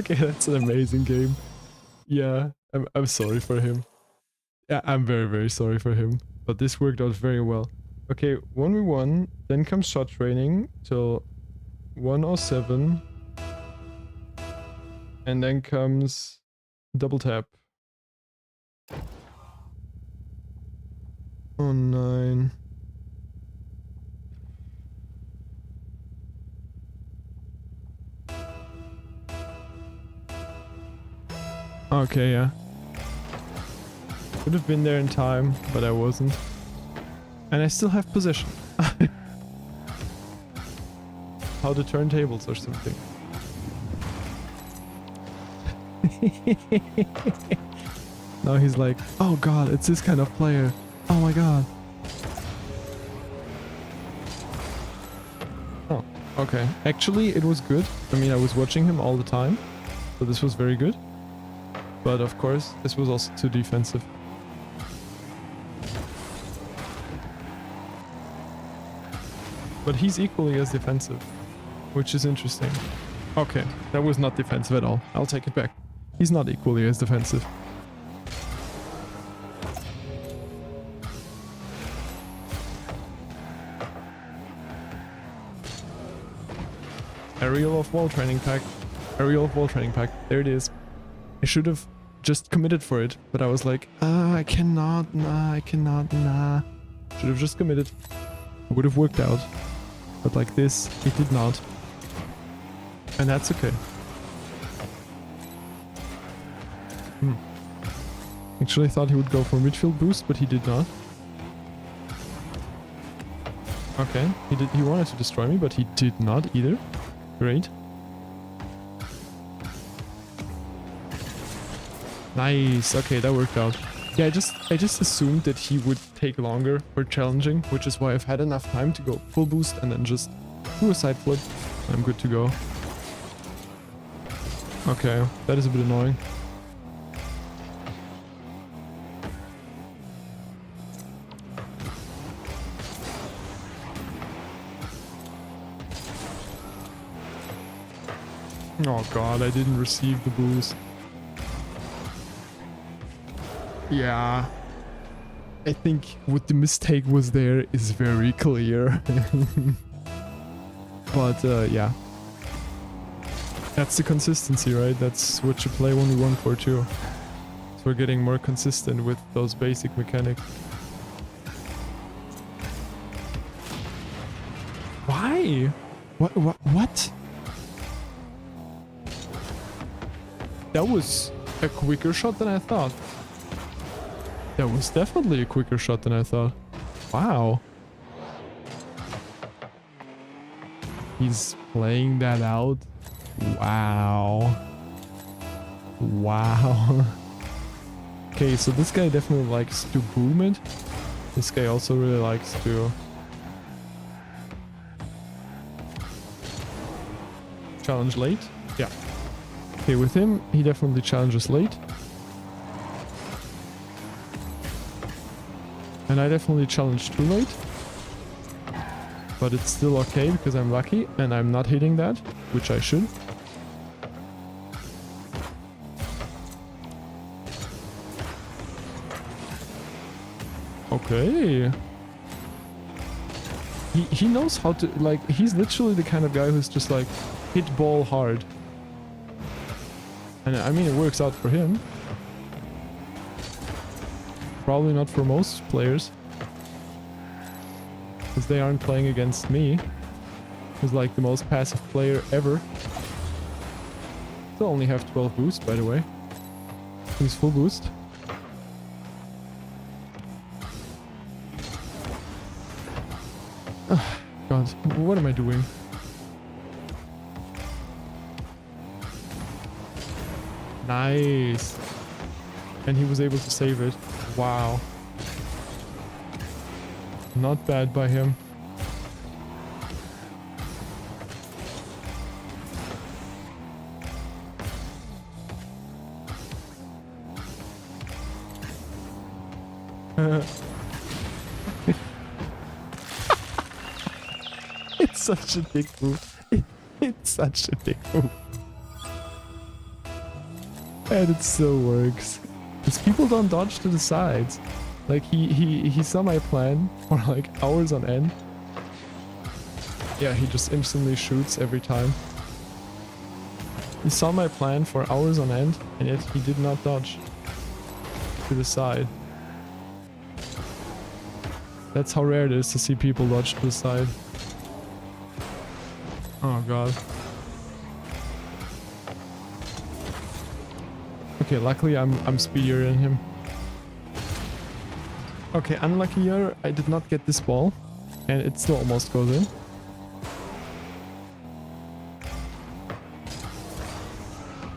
Okay, that's an amazing game. Yeah, I'm sorry for him. Yeah, I'm very, very sorry for him. But this worked out very well. Okay, 1v1, then comes shot training till 107. And then comes double tap. Oh, 9. Okay, yeah. Could have been there in time, but I wasn't. And I still have possession. How the turntables or something. Now he's like, oh god, it's this kind of player. Oh my god. Oh, okay. Actually, it was good. I mean, I was watching him all the time, so this was very good. But of course, this was also too defensive. But he's equally as defensive, which is interesting. Okay, that was not defensive at all. I'll take it back. He's not equally as defensive. Aerial of wall training pack. Aerial of wall training pack. There it is. I should have just committed for it, but I was like, I cannot, nah, I cannot, nah. Should have just committed. It would have worked out. But like this, it did not. And that's okay. Actually thought he would go for midfield boost, but he did not. Okay, he wanted to destroy me, but he did not either. Great. Nice. Okay, that worked out. Yeah, I just assumed that he would take longer for challenging, which is why I've had enough time to go full boost and then just do a side flip. I'm good to go. Okay, that is a bit annoying. Oh god, I didn't receive the boost. Yeah. I think what the mistake was there is very clear. But yeah. That's the consistency, right? That's what you play 1v1 for too. So we're getting more consistent with those basic mechanics. Why? What? That was a quicker shot than I thought. That was definitely a quicker shot than I thought. Wow. He's playing that out. Wow. Wow. Okay, so this guy definitely likes to boom it. This guy also really likes to challenge late. Yeah. Okay, with him, he definitely challenges late. And I definitely challenge too late. But it's still okay because I'm lucky and I'm not hitting that, which I should. Okay. He knows how to, like, he's literally the kind of guy who's just like, hit ball hard. And I mean, it works out for him. Probably not for most players. Because they aren't playing against me. Who's like the most passive player ever. Still only have 12 boost, by the way. He's full boost. God, what am I doing? Nice. And he was able to save it. Wow. Not bad by him. It's such a dick move. It's such a dick move. And it still works. Because people don't dodge to the sides. Like he saw my plan for like hours on end. Yeah, he just instantly shoots every time. He saw my plan for hours on end, and yet he did not dodge to the side. That's how rare it is to see people dodge to the side. Oh god. Okay, luckily I'm speedier than him. Okay, unluckier, I did not get this ball, and it still almost goes in.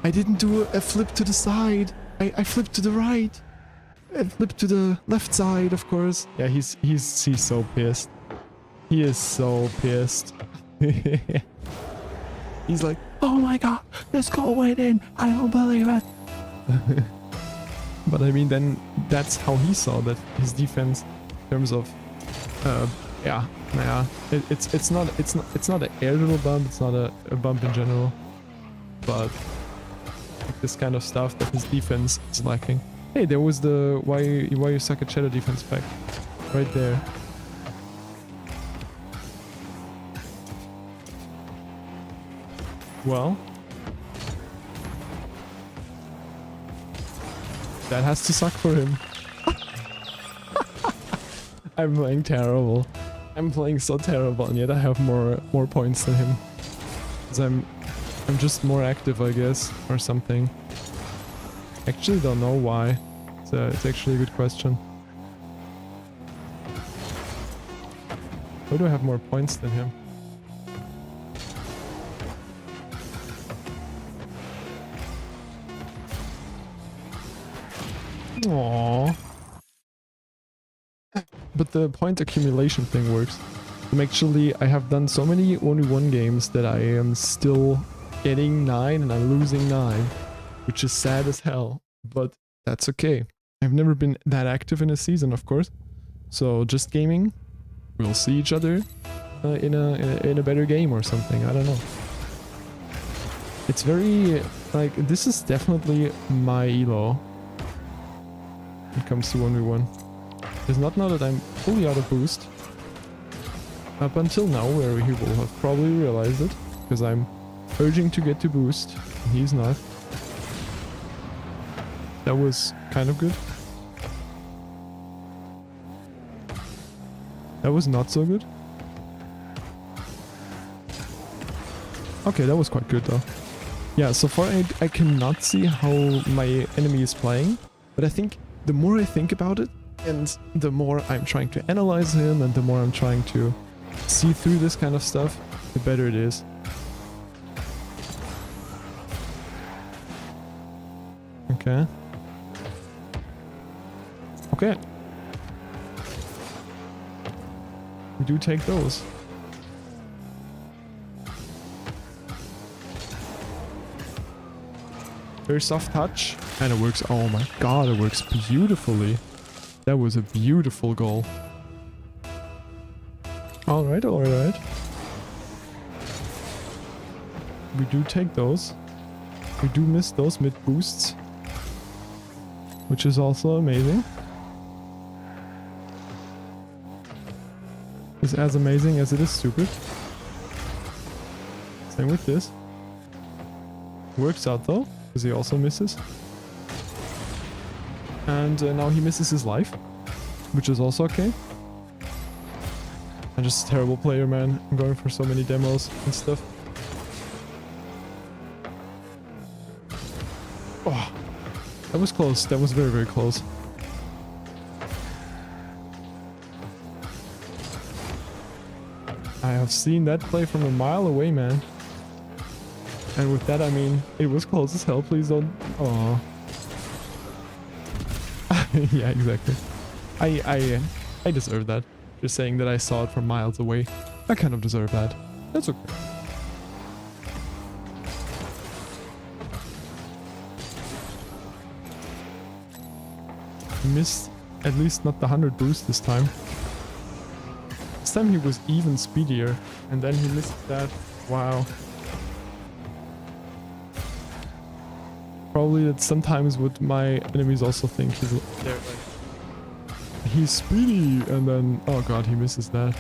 I didn't do a flip to the side. I flipped to the right. I flipped to the left side, of course. Yeah, he's so pissed. He is so pissed. He's like, oh my god, this goal went in. I don't believe it. But I mean, then that's how he saw that his defense, in terms of, it's not an air dribble bump. It's not a bump in general, but like this kind of stuff that his defense is lacking. Hey, there was the why you suck at shadow defense pack, right there. Well, that has to suck for him. I'm playing terrible. I'm playing so terrible, and yet I have more points than him. Because I'm just more active, I guess, or something. Actually, don't know why. It's actually a good question. Why do I have more points than him? Aww. But the point accumulation thing works. Actually, I have done so many 1v1 games that I am still getting 9 and I'm losing 9. Which is sad as hell. But that's okay. I've never been that active in a season, of course. So just gaming. We'll see each other in a better game or something. I don't know. It's very like this is definitely my elo when it comes to 1v1. It's not now that I'm fully out of boost. Up until now, where he will have probably realized it, because I'm urging to get to boost, and he's not. That was kind of good. That was not so good. Okay, that was quite good though. Yeah, so far I cannot see how my enemy is playing, but I think the more I think about it, and the more I'm trying to analyze him, and the more I'm trying to see through this kind of stuff, the better it is. Okay. Okay. We do take those. Very soft touch, and it works. Oh my god, it works beautifully. That was a beautiful goal. Alright, alright. We do take those. We do miss those mid boosts, which is also amazing. It's as amazing as it is stupid. Same with this. Works out though, because he also misses. And now he misses his life, which is also okay. I'm just a terrible player, man. I'm going for so many demos and stuff. Oh, that was close. That was very, very close. I have seen that play from a mile away, man. And with that, I mean, it was close as hell. Please don't... Aww. Yeah, exactly. I deserve that. Just saying that I saw it from miles away. I kind of deserve that. That's okay. Missed At least not the 100 boost this time. This time he was even speedier, and then he missed that. Wow. Probably that's sometimes what my enemies also think. They're like, he's speedy, and then, oh god, he misses that.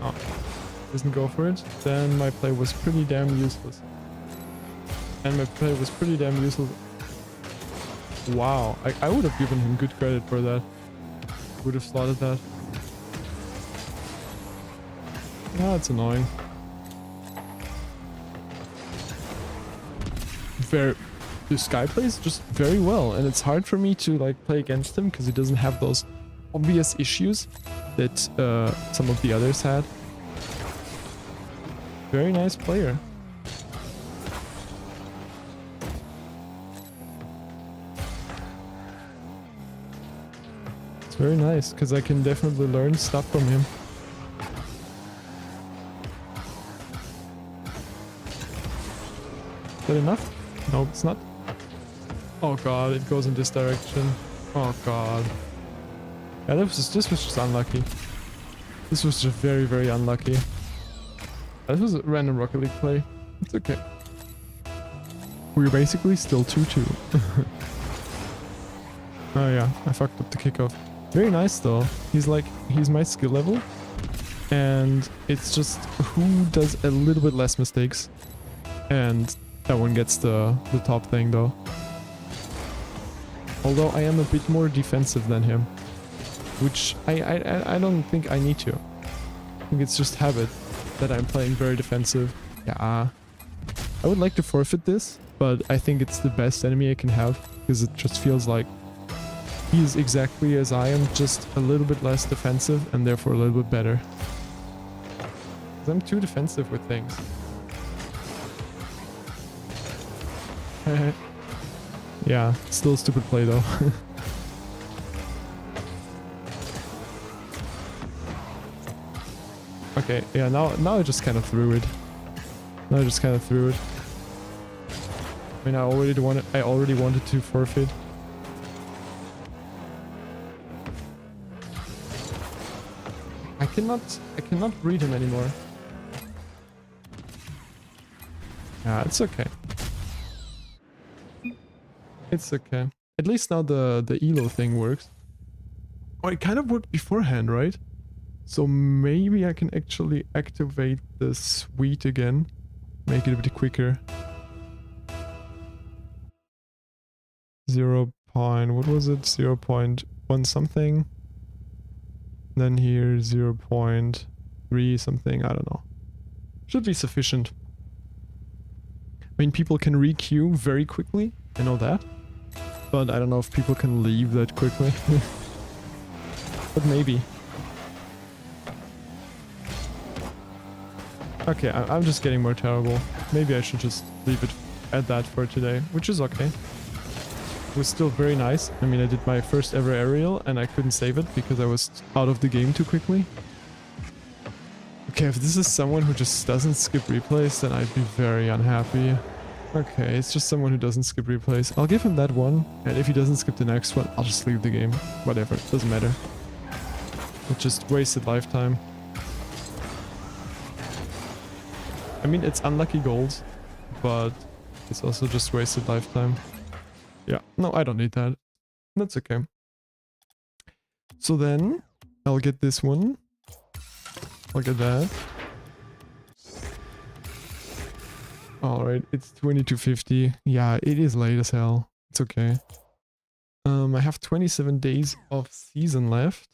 Oh, doesn't go for it. Then my play was pretty damn useless. Wow, I would have given him good credit for that. Would have slotted that. Yeah, it's annoying. This guy plays just very well, and it's hard for me to like play against him because he doesn't have those obvious issues that some of the others had. Very nice player. It's very nice because I can definitely learn stuff from him. Is that enough? No, it's not. Oh god, it goes in this direction. Oh god. Yeah, this was just unlucky. This was just very, very unlucky. This was a random Rocket League play. It's okay. We're basically still 2-2. Oh yeah, I fucked up the kickoff. Very nice though. He's my skill level. And it's just who does a little bit less mistakes. And that one gets the top thing though. Although I am a bit more defensive than him. Which I don't think I need to. I think it's just habit that I'm playing very defensive. Yeah. I would like to forfeit this, but I think it's the best enemy I can have. Because it just feels like he's exactly as I am, just a little bit less defensive and therefore a little bit better. Because I'm too defensive with things. Yeah, still a stupid play though. Okay, yeah, now I just kind of threw it. I mean, I already wanted to forfeit. I cannot read him anymore. Yeah, it's okay. It's okay. At least now the ELO thing works. Oh, it kind of worked beforehand, right? So maybe I can actually activate the suite again. Make it a bit quicker. 0. What was it? 0.1 something. Then here 0.3 something. I don't know. Should be sufficient. I mean, people can re-queue very quickly. I know that. But I don't know if people can leave that quickly. But maybe. Okay, I'm just getting more terrible. Maybe I should just leave it at that for today, which is okay. It was still very nice. I mean, I did my first ever aerial and I couldn't save it because I was out of the game too quickly. Okay, if this is someone who just doesn't skip replays, then I'd be very unhappy. Okay, it's just someone who doesn't skip replays. I'll give him that one, and if he doesn't skip the next one, I'll just leave the game. Whatever, doesn't matter. It just wasted lifetime. I mean, it's unlucky gold, but it's also just wasted lifetime. Yeah, no, I don't need that. That's okay. So then, I'll get this one. I'll get that. Alright, it's 22:50. Yeah, it is late as hell. It's okay. I have 27 days of season left.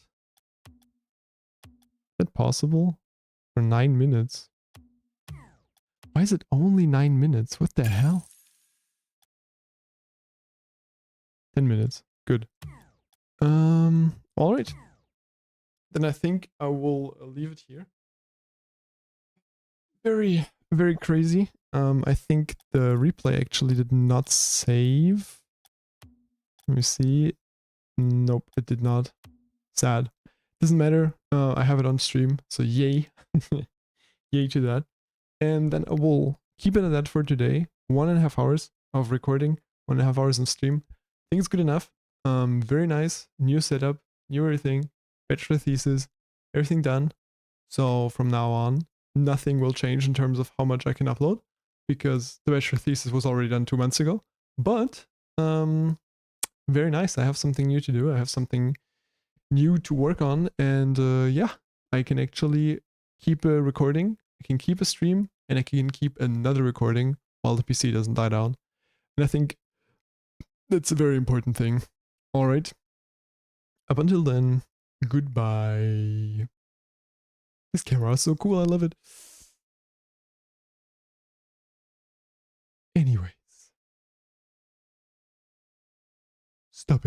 Is that possible? For 9 minutes? Why is it only 9 minutes? What the hell? 10 minutes. Good. Alright. Then I think I will leave it here. Very, very crazy. I think the replay actually did not save. Let me see. Nope, it did not. Sad. Doesn't matter. I have it on stream, so yay. Yay to that. And then I will keep it at that for today. 1.5 hours. of recording, 1.5 hours of stream. I think it's good enough. Very nice, new setup, new everything, bachelor thesis, everything done. So from now on, nothing will change in terms of how much I can upload because the bachelor thesis was already done 2 months ago. But very nice. I have something new to do. I have something new to work on, and yeah, I can actually keep a recording. I can keep a stream, and I can keep another recording while the PC doesn't die down. And I think that's a very important thing. All right. Up until then, goodbye. This camera is so cool. I love it. Anyways, stop it.